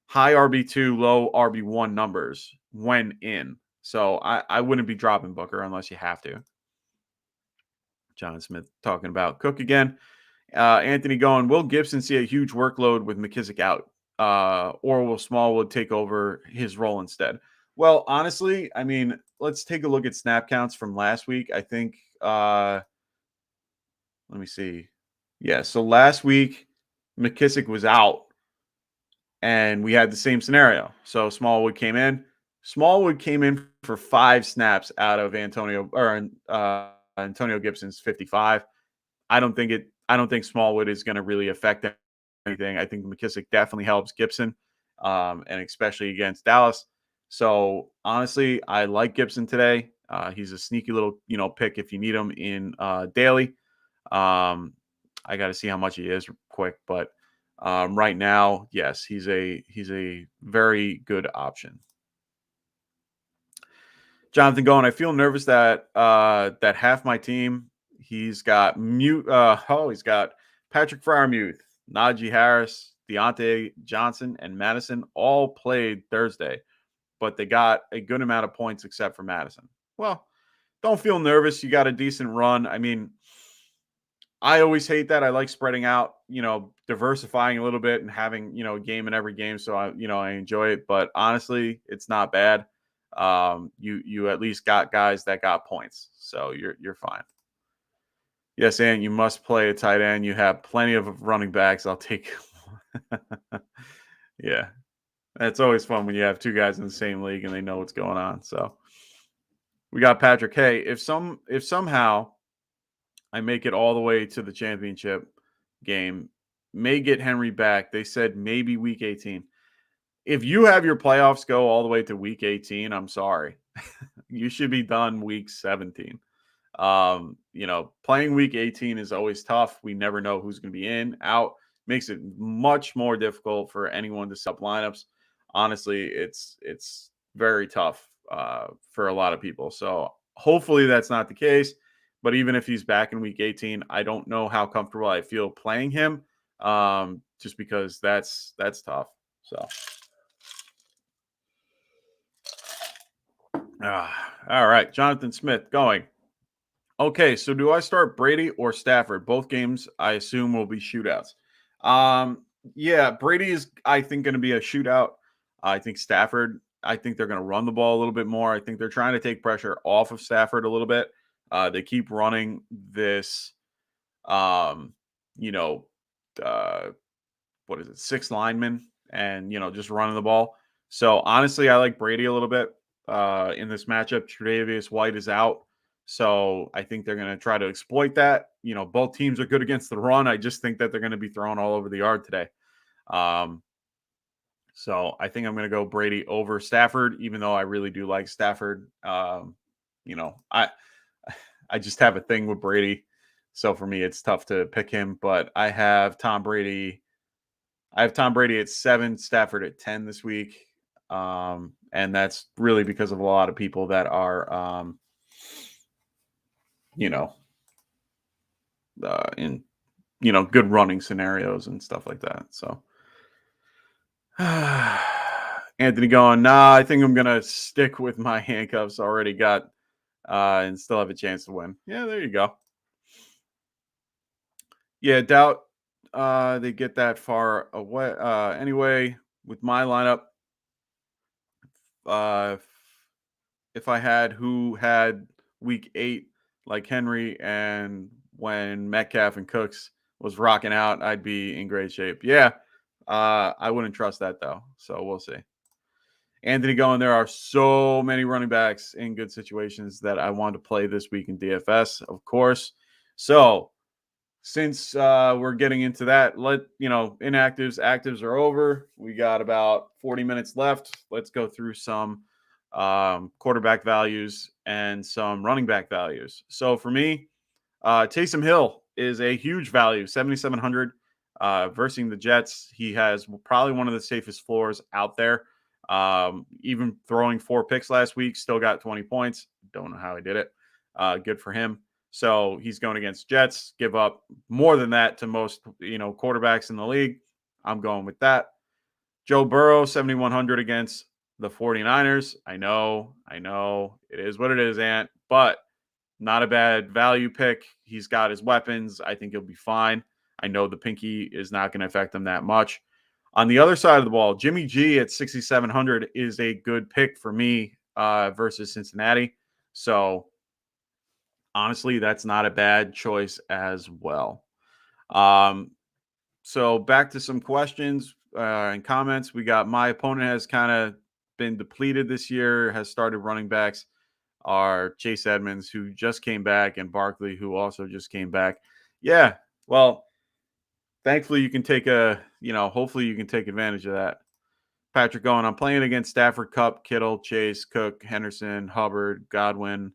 high RB2, low RB1 numbers when in. So I wouldn't be dropping Booker unless you have to. John Smith talking about Cook again. Anthony going, will Gibson see a huge workload with McKissick out? Or will Smallwood take over his role instead? Well, honestly, I mean, let's take a look at snap counts from last week. I think, let me see. Yeah, so last week, McKissick was out, and we had the same scenario. So Smallwood came in. Smallwood came in for 5 snaps out of Antonio Gibson's 55. I don't think Smallwood is going to really affect anything. I think McKissick definitely helps Gibson, and especially against Dallas. So honestly, I like Gibson today. He's a sneaky little pick if you need him in daily. I got to see how much he is quick, but right now, yes, he's a very good option. Jonathan going, I feel nervous that that half my team, he's got he's got Patrick Freiermuth, Najee Harris, Deontay Johnson, and Madison all played Thursday, but they got a good amount of points except for Madison. Well, don't feel nervous. You got a decent run. I mean, I always hate that. I like spreading out, diversifying a little bit and having, a game in every game. So I enjoy it, but honestly, it's not bad. You at least got guys that got points. So you're fine. Yes, and you must play a tight end. You have plenty of running backs. I'll take. Yeah. It's always fun when you have 2 guys in the same league and they know what's going on. So we got Patrick. Hey, if somehow I make it all the way to the championship game, may get Henry back. They said maybe week 18. If you have your playoffs go all the way to week 18, I'm sorry. You should be done week 17. Playing week 18 is always tough. We never know who's going to be in, out. Makes it much more difficult for anyone to sub lineups. Honestly, it's very tough for a lot of people. So hopefully that's not the case. But even if he's back in week 18, I don't know how comfortable I feel playing him, just because that's tough. So, all right, Jonathan Smith going. Okay, so do I start Brady or Stafford? Both games, I assume, will be shootouts. Yeah, Brady is, I think, going to be a shootout. I think Stafford, I think they're going to run the ball a little bit more. I think they're trying to take pressure off of Stafford a little bit. They keep running this, um, you know, what is it, 6 linemen, and just running the ball. So honestly, I like Brady a little bit in this matchup. Tre'Davious White is out, so I think they're going to try to exploit that. Both teams are good against the run. I just think that they're going to be thrown all over the yard today. So I think I'm going to go Brady over Stafford, even though I really do like Stafford. I just have a thing with Brady. So for me, it's tough to pick him, but I have Tom Brady at 7, Stafford at 10 this week. And that's really because of a lot of people that are, in, good running scenarios and stuff like that. So Anthony going, nah, I think I'm going to stick with my handcuffs already got, and still have a chance to win. Yeah, there you go. Yeah, doubt they get that far away. Anyway, with my lineup, if I had who had week 8 like Henry, and when Metcalf and Cooks was rocking out, I'd be in great shape. Yeah, I wouldn't trust that though. So we'll see. Anthony going, there are so many running backs in good situations that I want to play this week in DFS, of course. So since we're getting into that, inactives, actives are over. We got about 40 minutes left. Let's go through some quarterback values and some running back values. So for me, Taysom Hill is a huge value, 7,700 versus the Jets. He has probably one of the safest floors out there. Even throwing 4 picks last week, still got 20 points. Don't know how he did it. Good for him. So he's going against Jets, give up more than that to most, quarterbacks in the league. I'm going with that. Joe Burrow, 7,100 against the 49ers. I know. It is what it is, Ant. But not a bad value pick. He's got his weapons. I think he'll be fine. I know the pinky is not going to affect him that much. On the other side of the ball, Jimmy G at 6,700 is a good pick for me versus Cincinnati. So honestly, that's not a bad choice as well. So back to some questions and comments. We got my opponent has kind of been depleted this year, has started running backs are Chase Edmonds, who just came back, and Barkley, who also just came back. Yeah, well, thankfully you can take hopefully you can take advantage of that. Patrick going, I'm playing against Stafford, Kupp, Kittle, Chase, Cook, Henderson, Hubbard, Godwin,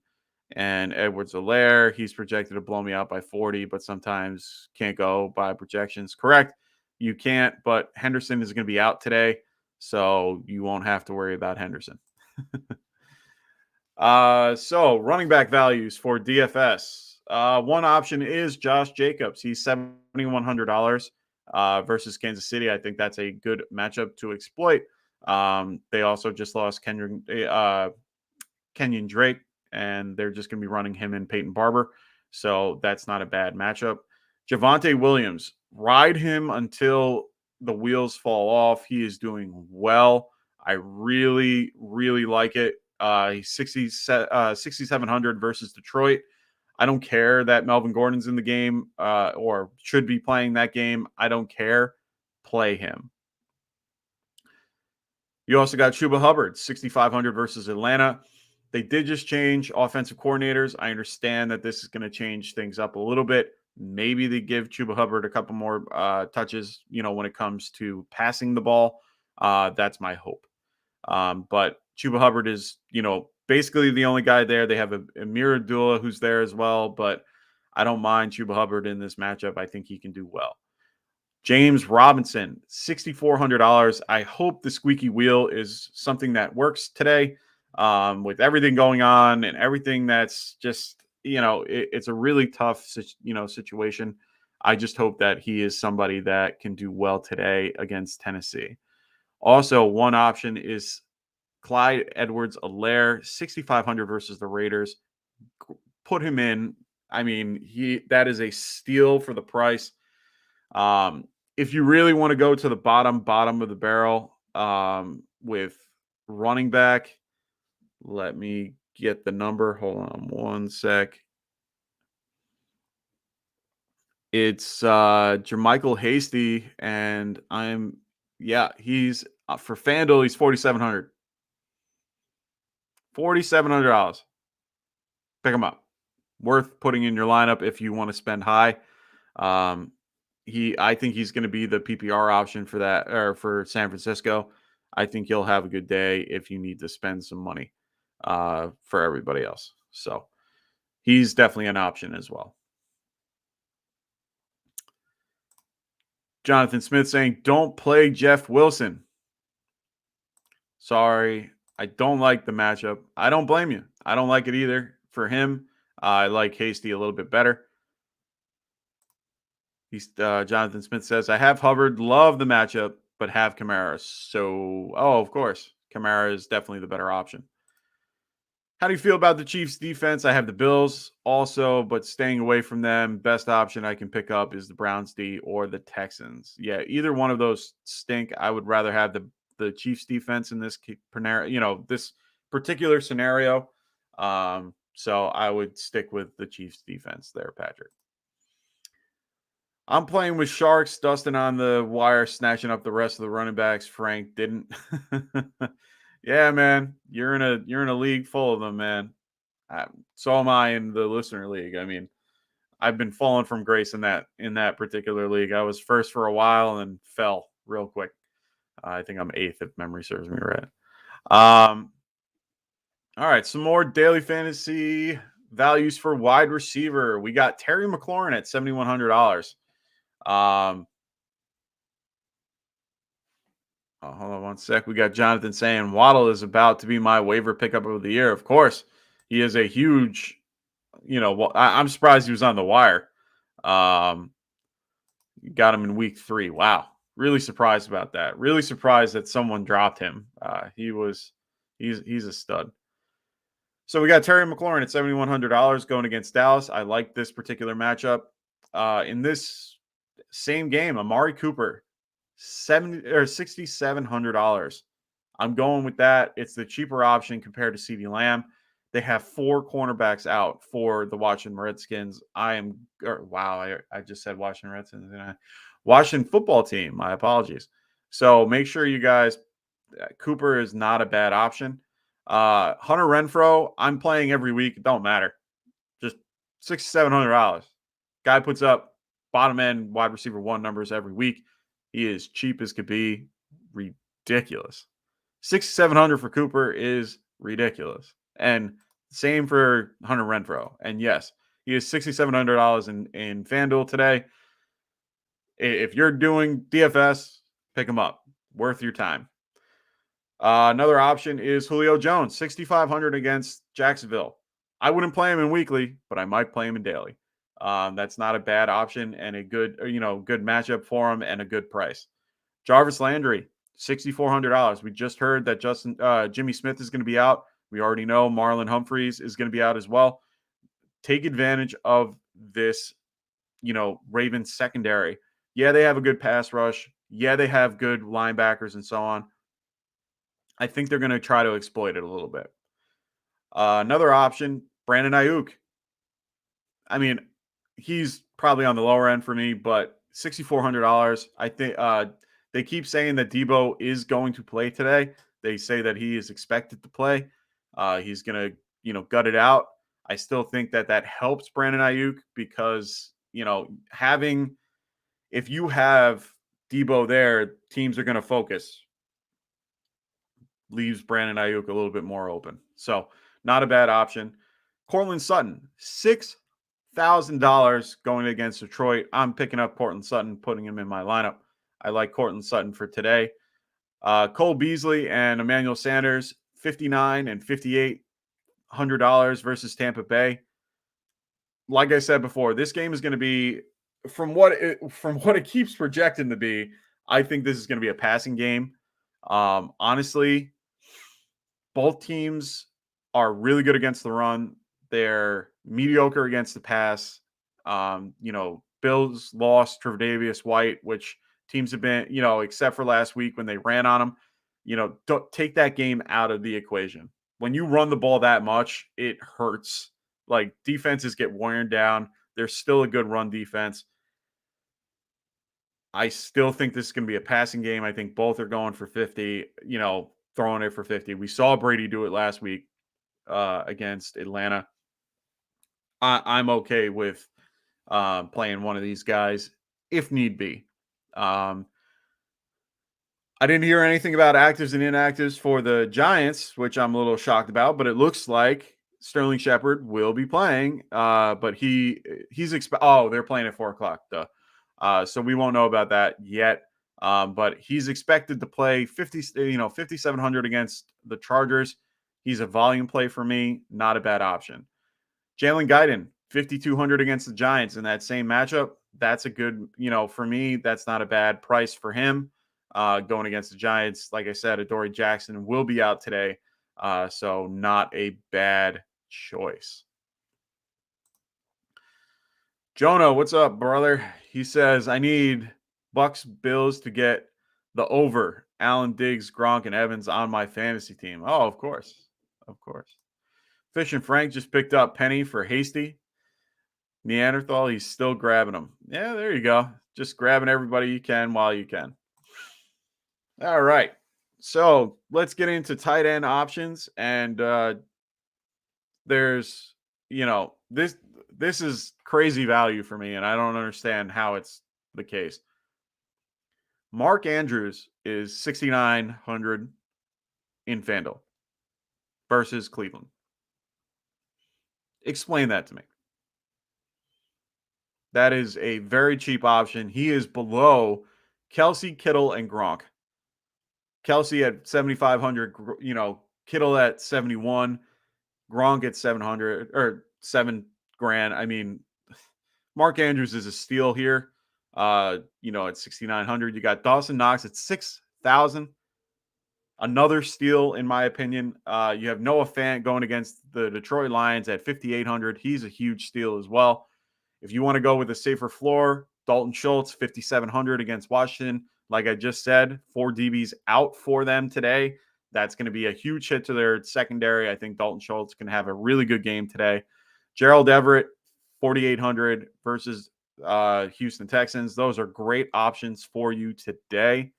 and Edwards Helaire. He's projected to blow me out by 40, but sometimes can't go by projections. Correct. You can't, but Henderson is going to be out today, so you won't have to worry about Henderson. So running back values for DFS. One option is Josh Jacobs. He's $7,100 versus Kansas City. I think that's a good matchup to exploit. They also just lost Kenyon Drake, and they're just going to be running him and Peyton Barber. So that's not a bad matchup. Javonte Williams, ride him until the wheels fall off. He is doing well. I really, really like it. He's 6,700 versus Detroit. I don't care that Melvin Gordon's in the game or should be playing that game. I don't care. Play him. You also got Shuba Hubbard, 6,500 versus Atlanta. They did just change offensive coordinators. I understand that this is going to change things up a little bit. Maybe they give Shuba Hubbard a couple more touches, when it comes to passing the ball. That's my hope. But Shuba Hubbard is, basically the only guy there. They have Amir Abdullah who's there as well, but I don't mind Shuba Hubbard in this matchup. I think he can do well. James Robinson, $6,400. I hope the squeaky wheel is something that works today with everything going on and everything that's just, it's a really tough, situation. I just hope that he is somebody that can do well today against Tennessee. Also, one option is Clyde Edwards-Helaire, 6,500 versus the Raiders. Put him in. I mean, that is a steal for the price. If you really want to go to the bottom of the barrel with running back, let me get the number. Hold on one sec. It's Jermichael Hasty, and he's for FanDuel, he's $4,700. $4,700. Pick him up. Worth putting in your lineup if you want to spend high. I think he's going to be the PPR option for that, or for San Francisco. I think he'll have a good day if you need to spend some money for everybody else. So he's definitely an option as well. Jonathan Smith saying, don't play Jeff Wilson. Sorry, I don't like the matchup. I don't blame you. I don't like it either. For him, I like Hasty a little bit better. Jonathan Smith says, I have Hubbard, love the matchup, but have Kamara. So, of course, Kamara is definitely the better option. How do you feel about the Chiefs defense? I have the Bills also, but staying away from them. Best option I can pick up is the Browns D or the Texans. Yeah, either one of those stink. I would rather have the Chiefs defense in this this particular scenario. So I would stick with the Chiefs defense there, Patrick. I'm playing with Sharks. Dustin on the wire, snatching up the rest of the running backs. Frank didn't. Yeah, man, you're in a league full of them, man. So am I in the listener league. I mean, I've been falling from grace in that particular league. I was first for a while and then fell real quick. I think I'm 8th if memory serves me right. All right, some more daily fantasy values for wide receiver. We got Terry McLaurin at $7,100. Hold on one sec. We got Jonathan saying Waddle is about to be my waiver pickup of the year. Of course, he is a huge, I'm surprised he was on the wire. Got him in week 3. Wow. Really surprised about that. Really surprised that someone dropped him. He's a stud. So we got Terry McLaurin at $7,100 going against Dallas. I like this particular matchup. In this same game, Amari Cooper, $6,700. I'm going with that. It's the cheaper option compared to CeeDee Lamb. They have 4 cornerbacks out for the Washington Redskins. I just said Washington Redskins. Washington football team. My apologies. So make sure you guys, Cooper is not a bad option. Hunter Renfro, I'm playing every week. It don't matter. Just $6,700. Guy puts up bottom end wide receiver 1 numbers every week. He is cheap as could be. Ridiculous. $6,700 for Cooper is ridiculous. And same for Hunter Renfro. And yes, he is $6,700 in FanDuel today. If you're doing DFS, pick him up. Worth your time. Another option is Julio Jones, $6,500 against Jacksonville. I wouldn't play him in weekly, but I might play him in daily. That's not a bad option and a good matchup for him and a good price. Jarvis Landry, $6,400. We just heard that Jimmy Smith is going to be out. We already know Marlon Humphreys is going to be out as well. Take advantage of this, Ravens secondary. Yeah, they have a good pass rush. Yeah, they have good linebackers and so on. I think they're going to try to exploit it a little bit. Another option, Brandon Ayuk. I mean, he's probably on the lower end for me, but $6,400. I think they keep saying that Debo is going to play today. They say that he is expected to play. He's going to, gut it out. I still think that helps Brandon Ayuk because, if you have Debo there, teams are going to focus. Leaves Brandon Ayuk a little bit more open. So not a bad option. Cortland Sutton, $6,000 going against Detroit. I'm picking up Cortland Sutton, putting him in my lineup. I like Cortland Sutton for today. Cole Beasley and Emmanuel Sanders, $5,900 and $5,800 versus Tampa Bay. Like I said before, this game is going to be, from what it keeps projecting to be, I think this is going to be a passing game. Honestly, both teams are really good against the run. They're mediocre against the pass. Bills lost Tre'Davious White, which teams have been, except for last week when they ran on him. Don't take that game out of the equation. When you run the ball that much, it hurts. Like, defenses get worn down. There's still a good run defense. I still think this is going to be a passing game. I think both are going for 50, throwing it for 50. We saw Brady do it last week against Atlanta. I'm okay with playing one of these guys if need be. I didn't hear anything about actives and inactives for the Giants, which I'm a little shocked about, but it looks like Sterling Shepard will be playing. But they're playing at 4:00. Duh. So we won't know about that yet. But he's expected to play 5,700 against the Chargers. He's a volume play for me, not a bad option. Jalen Guyton, 5,200 against the Giants in that same matchup. That's a good, for me, that's not a bad price for him going against the Giants. Like I said, Adoree Jackson will be out today. So not a bad choice. Jonah, what's up, brother? He says, I need Bucks Bills to get the over Allen, Diggs, Gronk, and Evans on my fantasy team. Oh, of course. Of course. Fish and Frank just picked up Penny for Hasty. Neanderthal, he's still grabbing them. Yeah, there you go. Just grabbing everybody you can while you can. All right. So let's get into tight end options. And there's, this is crazy value for me, and I don't understand how it's the case. Mark Andrews is 6,900 in FanDuel versus Cleveland. Explain that to me. That is a very cheap option. He is below Kelsey, Kittle, and Gronk. Kelsey at 7,500, Kittle at 71, Gronk at 700 or $7,000. I mean, Mark Andrews is a steal here. At 6,900, you got Dawson Knox at 6,000. Another steal, in my opinion. You have Noah Fant going against the Detroit Lions at 5,800. He's a huge steal as well. If you want to go with a safer floor, Dalton Schultz, 5,700 against Washington. Like I just said, 4 DBs out for them today. That's going to be a huge hit to their secondary. I think Dalton Schultz can have a really good game today. Gerald Everett, 4,800 versus Houston Texans. Those are great options for you today.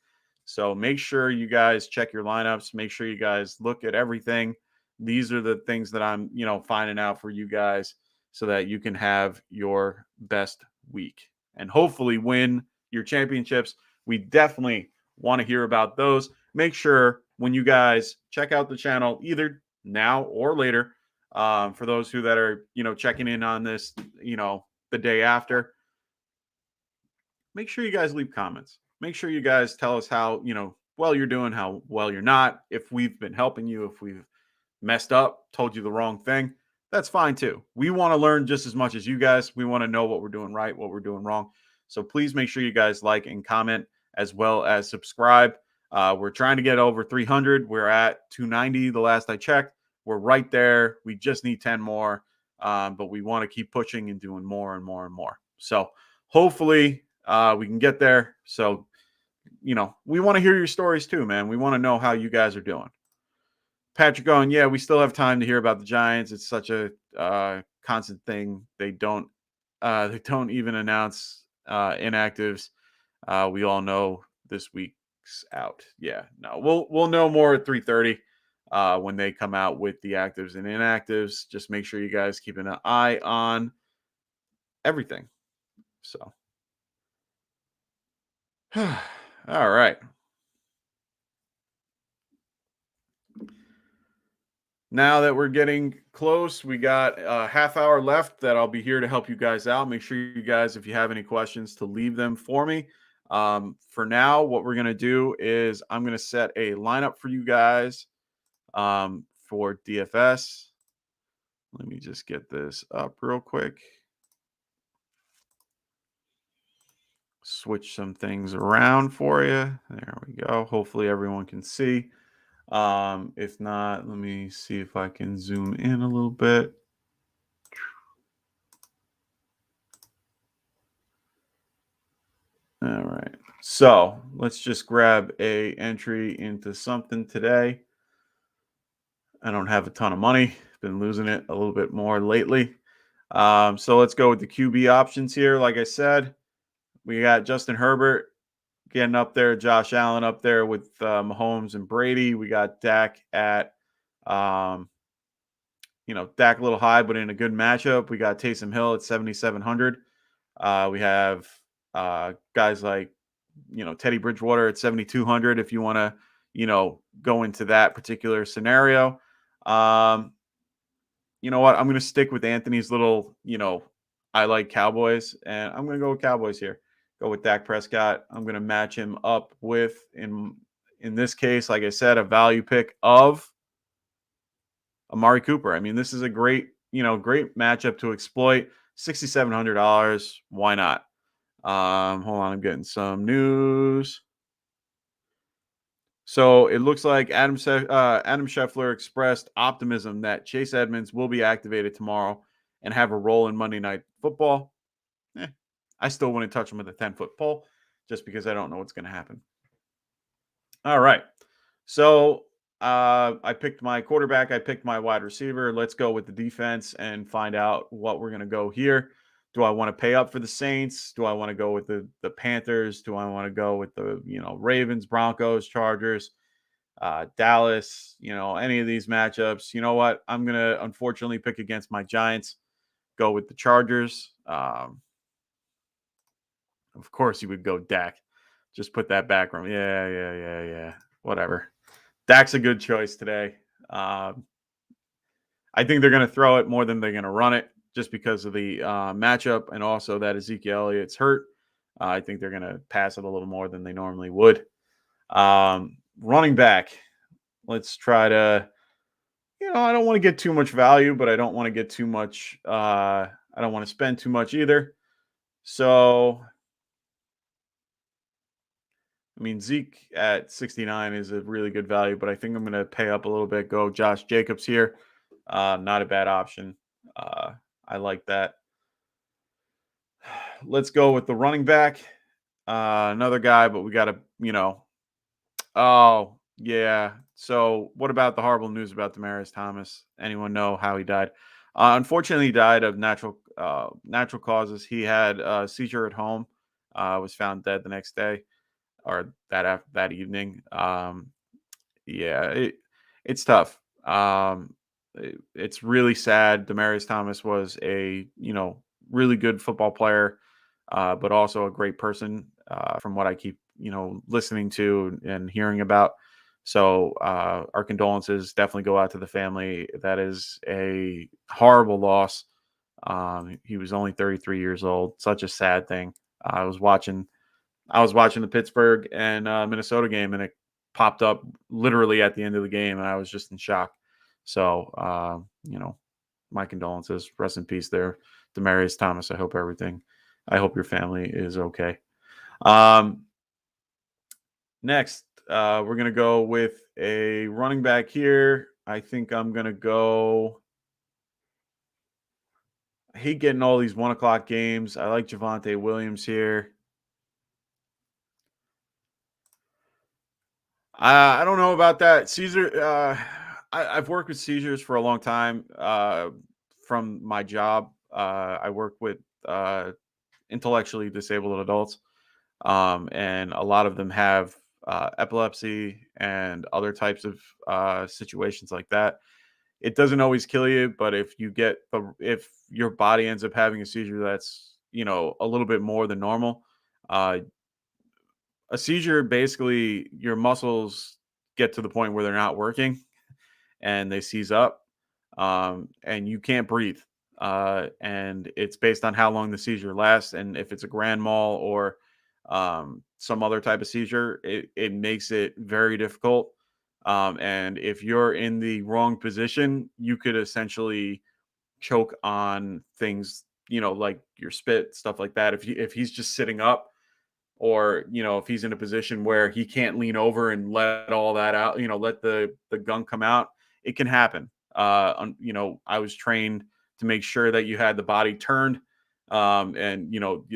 So make sure you guys check your lineups. Make sure you guys look at everything. These are the things that I'm, finding out for you guys so that you can have your best week and hopefully win your championships. We definitely want to hear about those. Make sure when you guys check out the channel, either now or later, for those who that are, checking in on this, the day after, make sure you guys leave comments. Make sure you guys tell us how, well you're doing, how well you're not. If we've been helping you, if we've messed up, told you the wrong thing, that's fine too. We want to learn just as much as you guys. We want to know what we're doing right, what we're doing wrong. So please make sure you guys like and comment as well as subscribe. We're trying to get over 300. We're at 290 the last I checked. We're right there. We just need 10 more, but we want to keep pushing and doing more and more and more. So hopefully we can get there. So, we want to hear your stories too, man. We want to know how you guys are doing. Patrick going, yeah, we still have time to hear about the Giants. It's such a constant thing. They don't even announce inactives. We all know this week's out. Yeah, no, we'll know more at 3:30 when they come out with the actives and inactives. Just make sure you guys keep an eye on everything. So, all right. Now that we're getting close, we got a half hour left that I'll be here to help you guys out. Make sure you guys, if you have any questions, to leave them for me. For now, what we're going to do is I'm going to set a lineup for you guys for DFS. Let me just get this up real quick. Switch some things around for you. There we go. Hopefully everyone can see. If not, let me see if I can zoom in a little bit. All right. So let's just grab a entry into something today. I don't have a ton of money. Been losing it a little bit more lately. So let's go with the QB options here. Like I said, we got Justin Herbert getting up there, Josh Allen up there with Mahomes and Brady. We got Dak at, Dak a little high, but in a good matchup. We got Taysom Hill at 7,700. We have guys like, Teddy Bridgewater at 7,200 if you want to, go into that particular scenario. You know what? I'm going to stick with Anthony's little, I like Cowboys, and I'm going to go with Cowboys here. Go with Dak Prescott. I'm going to match him up with, in this case, like I said, a value pick of Amari Cooper. I mean, this is a great matchup to exploit. $6,700. Why not? Hold on. I'm getting some news. So it looks like Adam Scheffler expressed optimism that Chase Edmonds will be activated tomorrow and have a role in Monday Night Football. I still wouldn't touch him with a 10-foot pole just because I don't know what's going to happen. All right. So I picked my quarterback. I picked my wide receiver. Let's go with the defense and find out what we're going to go here. Do I want to pay up for the Saints? Do I want to go with the Panthers? Do I want to go with the, Ravens, Broncos, Chargers, Dallas, any of these matchups? You know what? I'm going to unfortunately pick against my Giants. Go with the Chargers. Of course, you would go Dak. Just put that background. Yeah. Whatever. Dak's a good choice today. I think they're going to throw it more than they're going to run it just because of the matchup and also that Ezekiel Elliott's hurt. I think they're going to pass it a little more than they normally would. Running back. Let's try to, I don't want to get too much value, but I don't want to get too much. I don't want to spend too much either. So I mean, Zeke at 69 is a really good value, but I think I'm going to pay up a little bit. Go Josh Jacobs here. Not a bad option. I like that. Let's go with the running back. Another guy, but we got to, oh, yeah. So what about the horrible news about Damaris Thomas? Anyone know how he died? Unfortunately, he died of natural causes. He had a seizure at home, was found dead the next day or that evening. Yeah, it's tough. It's really sad. Damaris Thomas was a really good football player, but also a great person. From what I keep listening to and hearing about. So our condolences definitely go out to the family. That is a horrible loss. He was only 33 years old. Such a sad thing. I was watching the Pittsburgh and Minnesota game, and it popped up literally at the end of the game, and I was just in shock. So, my condolences. Rest in peace there, Damaris Thomas. I hope your family is okay. Next, we're going to go with a running back here. I think I'm going to go. I hate getting all these 1 o'clock games. I like Javonte Williams here. I don't know about that. I've worked with seizures for a long time from my job. I work with intellectually disabled adults, and a lot of them have epilepsy and other types of situations like that. It doesn't always kill you, but if your body ends up having a seizure that's a little bit more than normal, uh, a seizure, basically your muscles get to the point where they're not working and they seize up, and you can't breathe. And it's based on how long the seizure lasts. And if it's a grand mal or some other type of seizure, it makes it very difficult. And if you're in the wrong position, you could essentially choke on things, like your spit, stuff like that. If he's just sitting up, or if he's in a position where he can't lean over and let all that out, let the gunk come out, it can happen. I was trained to make sure that you had the body turned, and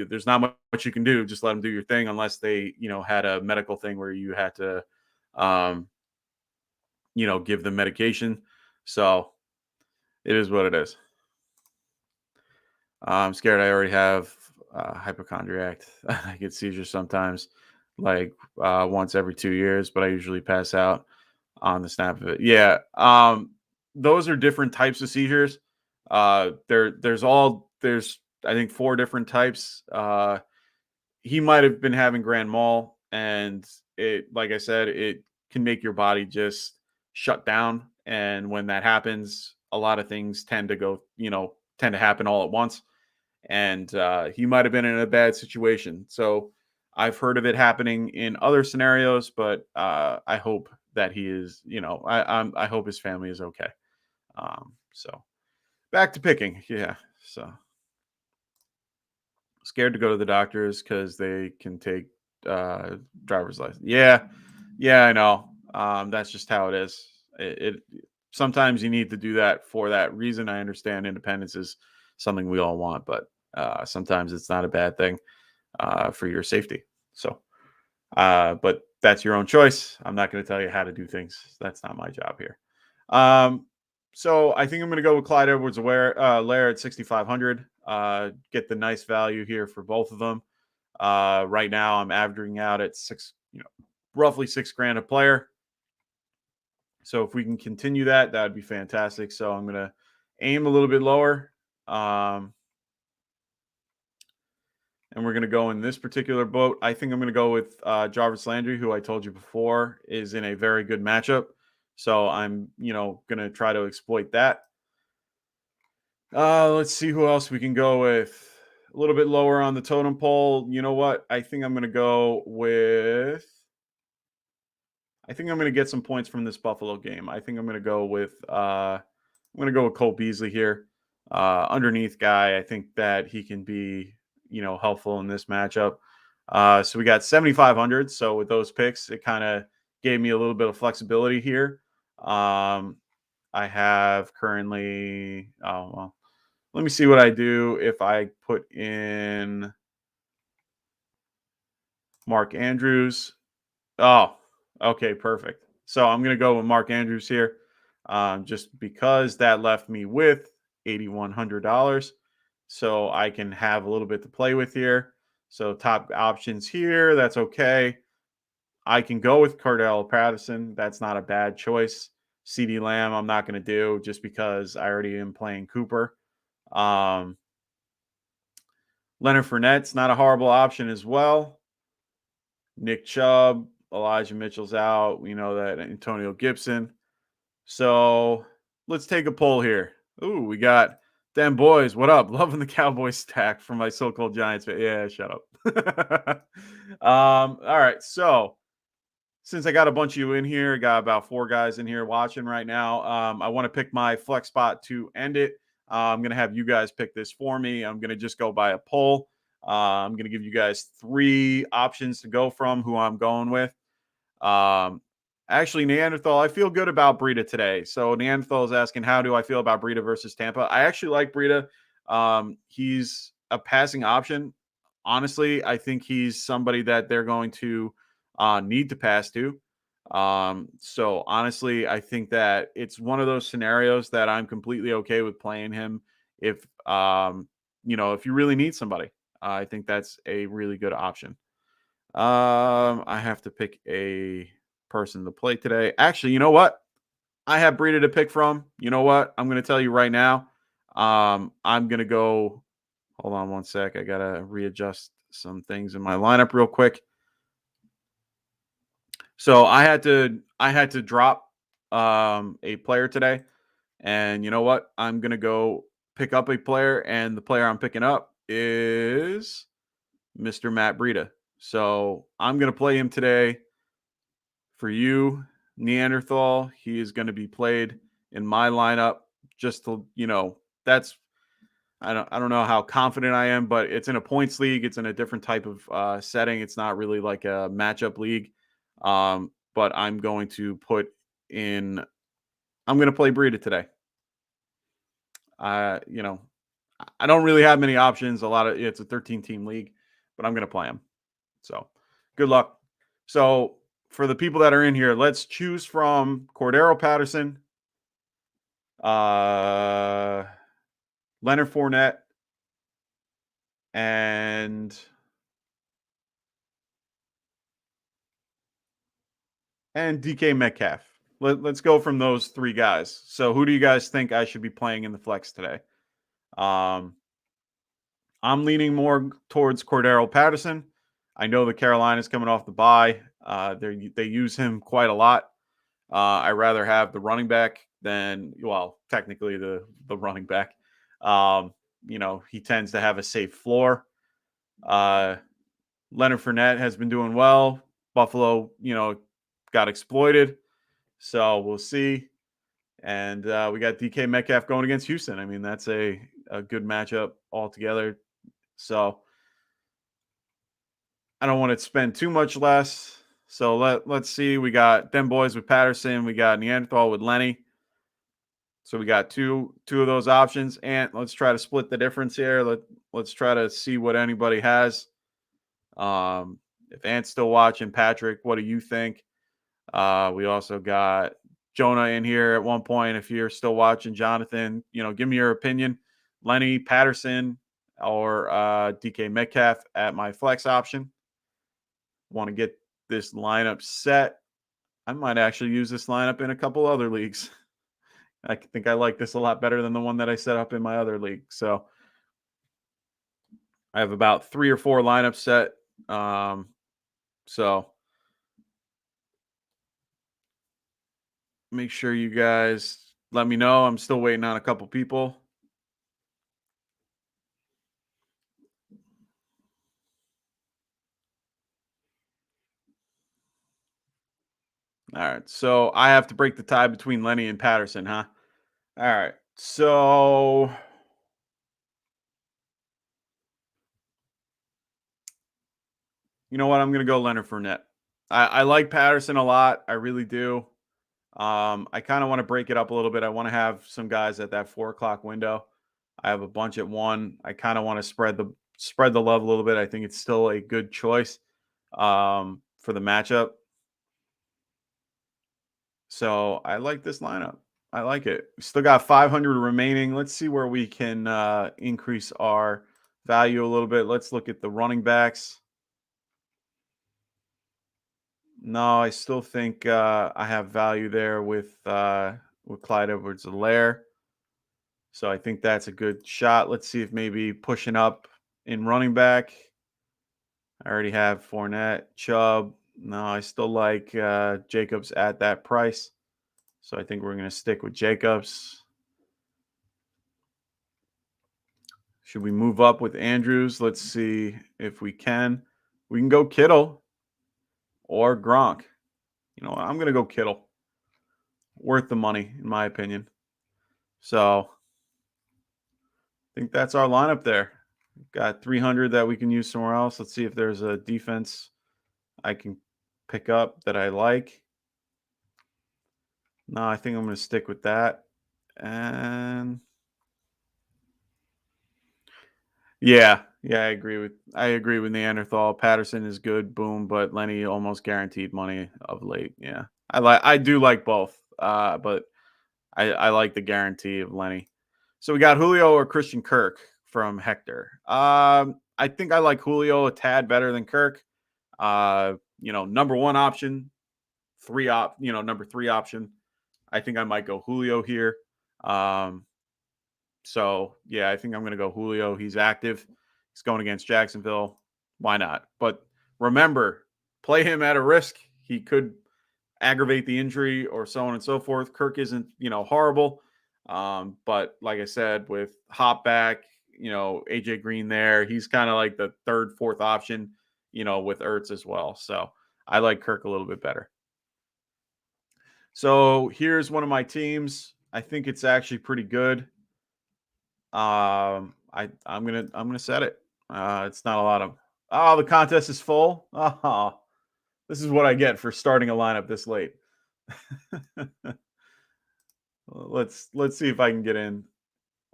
there's not much you can do. Just let them do your thing, unless they had a medical thing where you had to um, give them medication. So it is what it is. I'm scared. I already have hypochondriac. I get seizures sometimes, like once every 2 years, but I usually pass out on the snap of it. Yeah. Those are different types of seizures. There's I think 4 different types. He might have been having grand mal, and like I said, it can make your body just shut down. And when that happens, a lot of things tend to happen all at once. And he might have been in a bad situation. So I've heard of it happening in other scenarios, but I hope that he is, I hope his family is okay. So back to picking. Yeah. So scared to go to the doctors because they can take driver's license. Yeah. Yeah, I know. That's just how it is. It sometimes you need to do that for that reason. I understand independence is something we all want, but sometimes it's not a bad thing for your safety. So, but that's your own choice. I'm not going to tell you how to do things. That's not my job here. So I think I'm going to go with Clyde Edwards-Helaire at 6,500. Get the nice value here for both of them. Right now, I'm averaging out at roughly $6,000 a player. So if we can continue that, that would be fantastic. So I'm going to aim a little bit lower. And we're going to go in this particular boat. I think I'm going to go with Jarvis Landry, who I told you before is in a very good matchup. So I'm, going to try to exploit that. Let's see who else we can go with. A little bit lower on the totem pole. You know what? I think I'm going to get some points from this Buffalo game. I think I'm going to go with Cole Beasley here. Underneath guy. I think that he can be, helpful in this matchup. So we got 7,500. So with those picks, it kind of gave me a little bit of flexibility here. I have currently, oh, well, let me see what I do if I put in Mark Andrews. Oh, okay, perfect. So I'm going to go with Mark Andrews here, just because that left me with $8,100. So I can have a little bit to play with here. So top options here, that's okay. I can go with Cordell Patterson. That's not a bad choice. CD Lamb, I'm not going to do just because I already am playing Cooper. Um, Leonard Fournette's not a horrible option as well. Nick Chubb, Elijah Mitchell's out. We know that Antonio Gibson. So let's take a poll here. Ooh, we got them boys. What up? Loving the Cowboys stack from my so-called Giants fan. Yeah, shut up. All right. So since I got a bunch of you in here, got about 4 guys in here watching right now. I want to pick my flex spot to end it. I'm going to have you guys pick this for me. I'm going to just go by a poll. I'm going to give you guys 3 options to go from who I'm going with. Actually, Neanderthal, I feel good about Breida today. So Neanderthal is asking, how do I feel about Breida versus Tampa? I actually like Breida. He's a passing option. Honestly, I think he's somebody that they're going to need to pass to. So honestly, I think that it's one of those scenarios that I'm completely okay with playing him if if you really need somebody. I think that's a really good option. I have to pick a person to play today. Actually, you know what? I have Breida to pick from. You know what? I'm going to tell you right now. I'm going to go. Hold on one sec. I got to readjust some things in my lineup real quick. So I had to drop a player today, and you know what? I'm gonna go pick up a player, and the player I'm picking up is Mr. Matt Breida. So I'm gonna play him today for you, Neanderthal. He is going to be played in my lineup. Just to that's I don't know how confident I am, but it's in a points league. It's in a different type of setting. It's not really like a matchup league. But I'm going to put in. I'm going to play Breida today. I don't really have many options. It's a 13-team league, but I'm going to play him. So good luck. So for the people that are in here, let's choose from Cordero Patterson, Leonard Fournette, and DK Metcalf. Let's go from those 3 guys. So who do you guys think I should be playing in the flex today? I'm leaning more towards Cordero Patterson. I know the Carolina's coming off the bye. They use him quite a lot. I rather have the running back than, well, technically the running back. He tends to have a safe floor. Leonard Fournette has been doing well. Buffalo, got exploited. So we'll see. And we got DK Metcalf going against Houston. I mean, that's a good matchup altogether. So I don't want to spend too much less. So let's see. We got them boys with Patterson. We got Neanderthal with Lenny. So we got two of those options. And let's try to split the difference here. Let's try to see what anybody has. If Ant's still watching, Patrick, what do you think? We also got Jonah in here at one point. If you're still watching, Jonathan, give me your opinion. Lenny, Patterson, or DK Metcalf at my flex option. Want to get this lineup set. I might actually use this lineup in a couple other leagues. I think I like this a lot better than the one that I set up in my other league. So I have about 3 or 4 lineups set. So make sure you guys let me know. I'm still waiting on a couple people. All right. So I have to break the tie between Lenny and Patterson, huh? All right. So You know what? I'm going to go Leonard Fournette. I like Patterson a lot. I really do. I kind of want to break it up a little bit. I want to have some guys at that 4:00 window. I have a bunch at 1. I kind of want to spread the love a little bit. I think it's still a good choice for the matchup. So I like this lineup. I like it. We still got 500 remaining. Let's see where we can increase our value a little bit. Let's look at the running backs. No, I still think I have value there with Clyde Edwards-Helaire. So I think that's a good shot. Let's see if maybe pushing up in running back. I already have Fournette, Chubb. No, I still like Jacobs at that price. So I think we're going to stick with Jacobs. Should we move up with Andrews? Let's see if we can. We can go Kittle or Gronk. You know what? I'm going to go Kittle. Worth the money, in my opinion. So I think that's our lineup there. We've got 300 that we can use somewhere else. Let's see if there's a defense I can pick up that I like. No, I think I'm going to stick with that. And yeah, I agree with Neanderthal. Patterson is good, boom, but Lenny almost guaranteed money of late. Yeah. I do like both. But I like the guarantee of Lenny. So we got Julio or Christian Kirk from Hector. I think I like Julio a tad better than Kirk. Number 1 option, number 3 option. I think I might go Julio here. So yeah, I think I'm going to go Julio. He's active. He's going against Jacksonville. Why not? But remember, play him at a risk. He could aggravate the injury or so on and so forth. Kirk isn't, horrible. But like I said, with Hop back, AJ Green there, he's kind of like the 3rd, 4th option, with Ertz as well. So I like Kirk a little bit better. So here's one of my teams. I think it's actually pretty good. I'm gonna set it. It's not a lot of the contest is full. Oh, this is what I get for starting a lineup this late. Let's see if I can get in.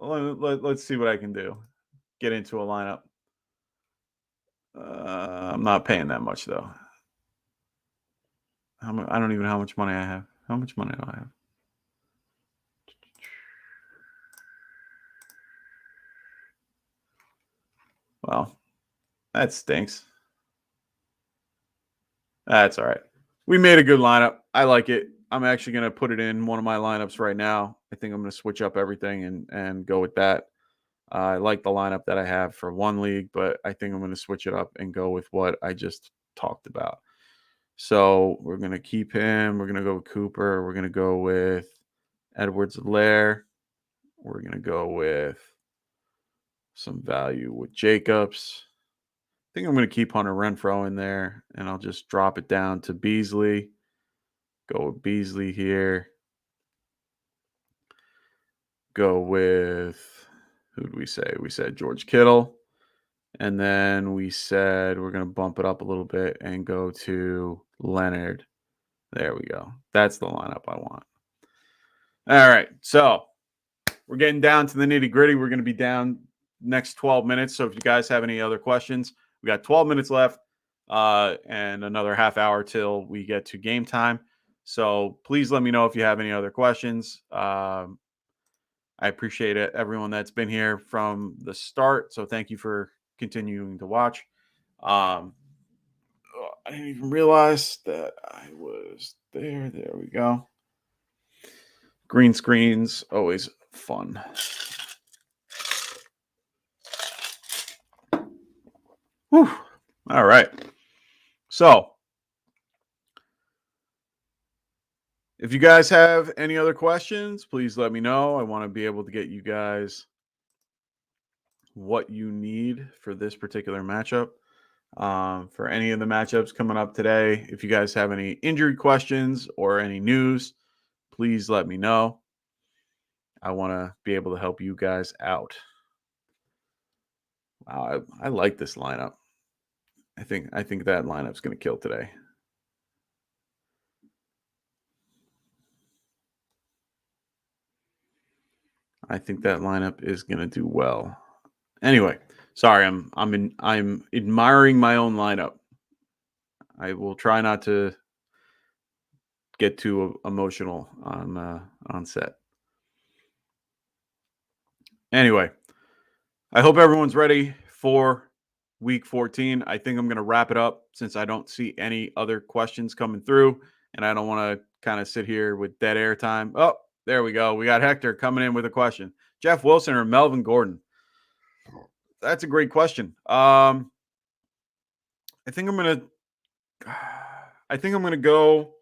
Let's see what I can do. Get into a lineup. I'm not paying that much though. I don't even know how much money I have. How much money do I have? Well, that stinks. That's all right. We made a good lineup. I like it. I'm actually going to put it in one of my lineups right now. I think I'm going to switch up everything and go with that. I like the lineup that I have for one league, but I think I'm going to switch it up and go with what I just talked about. So we're going to keep him. We're going to go with Cooper. We're going to go with Edwards-Helaire. We're going to go with some value with Jacobs. I think I'm going to keep Hunter Renfro in there, and I'll just drop it down to Beasley. Go with Beasley here. Go with, who did we say? We said George Kittle. And then we said we're going to bump it up a little bit and go to Leonard. There we go. That's the lineup I want. All right. So we're getting down to the nitty gritty. We're going to be down next 12 minutes. So if you guys have any other questions, we got 12 minutes left and another half hour till we get to game time. So please let me know if you have any other questions. I appreciate it, everyone that's been here from the start. So thank you for continuing to watch. I didn't even realize that I was there. There we go. Green screens, always fun. Whew. All right. So if you guys have any other questions, please let me know. I want to be able to get you guys what you need for this particular matchup. For any of the matchups coming up today, if you guys have any injury questions or any news, please let me know. I want to be able to help you guys out. Wow, I like this lineup. I think that lineup's going to kill today. I think that lineup is going to do well. Anyway, sorry, I'm admiring my own lineup. I will try not to get too emotional on set. Anyway, I hope everyone's ready for week 14. I think I'm going to wrap it up since I don't see any other questions coming through, and I don't want to kind of sit here with dead air time. Oh, there we go. We got Hector coming in with a question. Jeff Wilson or Melvin Gordon? That's a great question. I think I'm going to go.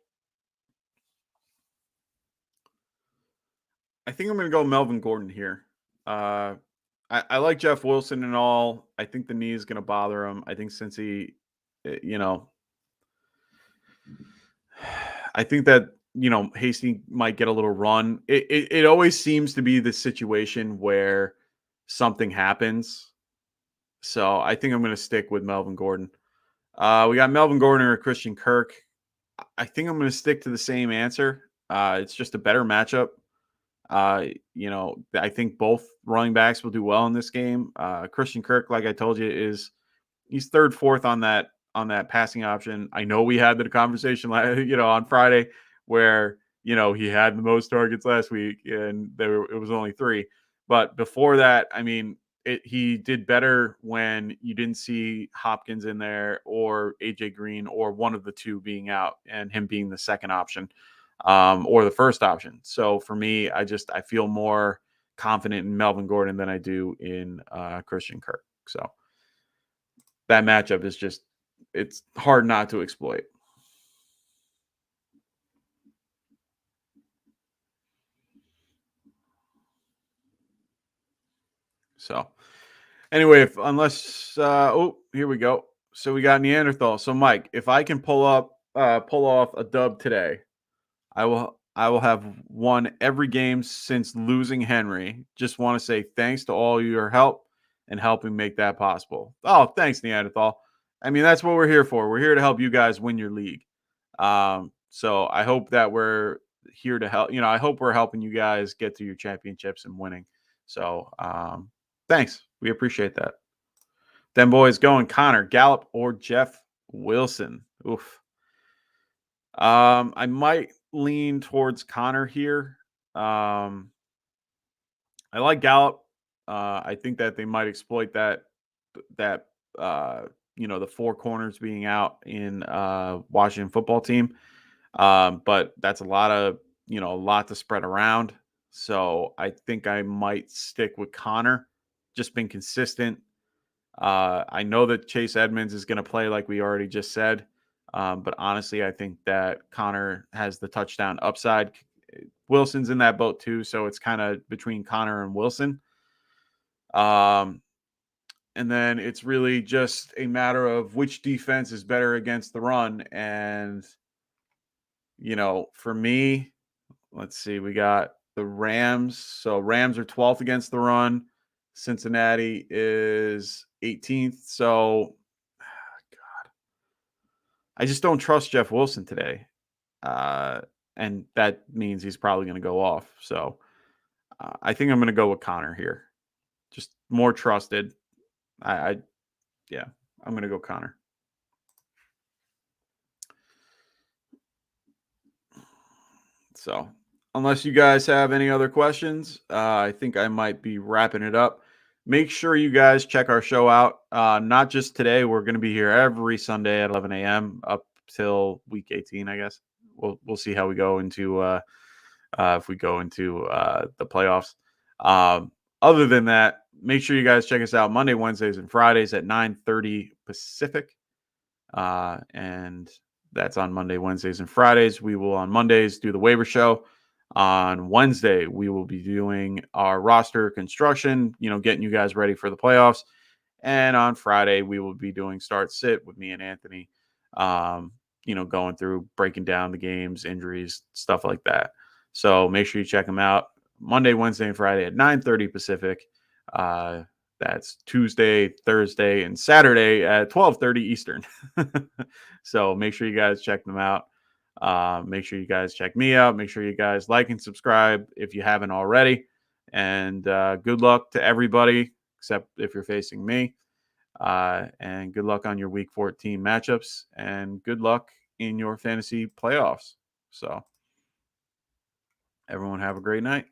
I think I'm going to go Melvin Gordon here. I like Jeff Wilson and all. I think the knee is going to bother him. I think since he, I think that, Hastings might get a little run. It always seems to be the situation where something happens. So I think I'm going to stick with Melvin Gordon. We got Melvin Gordon or Christian Kirk. I think I'm going to stick to the same answer. It's just a better matchup. I think both running backs will do well in this game. Christian Kirk, like I told you, he's third, fourth on that passing option. I know we had the conversation, on Friday where, he had the most targets last week and it was only 3. But before that, I mean, he did better when you didn't see Hopkins in there or AJ Green or one of the two being out and him being the second option. Or the first option. So for me, I feel more confident in Melvin Gordon than I do in Christian Kirk. So that matchup is it's hard not to exploit. So anyway, here we go. So we got Neanderthal. So Mike, if I can pull off a dub today, I will have won every game since losing Henry. Just want to say thanks to all your help and helping make that possible. Oh, thanks, Neanderthal. I mean, that's what we're here for. We're here to help you guys win your league. So I hope that we're here to help. I hope we're helping you guys get to your championships and winning. So thanks. We appreciate that. Then boys going Connor, Gallup, or Jeff Wilson. Oof. I might lean towards Connor here. I like Gallup. I think that they might exploit that the 4 corners being out in Washington football team. But that's a lot to spread around. So I think I might stick with Connor. Just been consistent. I know that Chase Edmonds is going to play like we already just said. But honestly, I think that Connor has the touchdown upside. Wilson's in that boat too, so it's kind of between Connor and Wilson. And then it's really just a matter of which defense is better against the run. And, for me, let's see, we got the Rams. So Rams are 12th against the run. Cincinnati is 18th. So I just don't trust Jeff Wilson today. And that means he's probably going to go off. So I think I'm going to go with Connor here. Just more trusted. I'm going to go Connor. So unless you guys have any other questions, I think I might be wrapping it up. Make sure you guys check our show out. Not just today. We're going to be here every Sunday at 11 a.m. up till week 18, I guess. We'll see how we go into if we go into the playoffs. Other than that, make sure you guys check us out Monday, Wednesdays, and Fridays at 9:30 Pacific. And that's on Monday, Wednesdays, and Fridays. We will on Mondays do the waiver show. On Wednesday, we will be doing our roster construction, getting you guys ready for the playoffs. And on Friday, we will be doing start sit with me and Anthony, going through breaking down the games, injuries, stuff like that. So make sure you check them out Monday, Wednesday, and Friday at 9:30 Pacific. That's Tuesday, Thursday, and Saturday at 12:30 Eastern. So make sure you guys check them out. Make sure you guys check me out. Make sure you guys like and subscribe if you haven't already. And good luck to everybody, except if you're facing me. And good luck on your Week 14 matchups. And good luck in your fantasy playoffs. So everyone have a great night.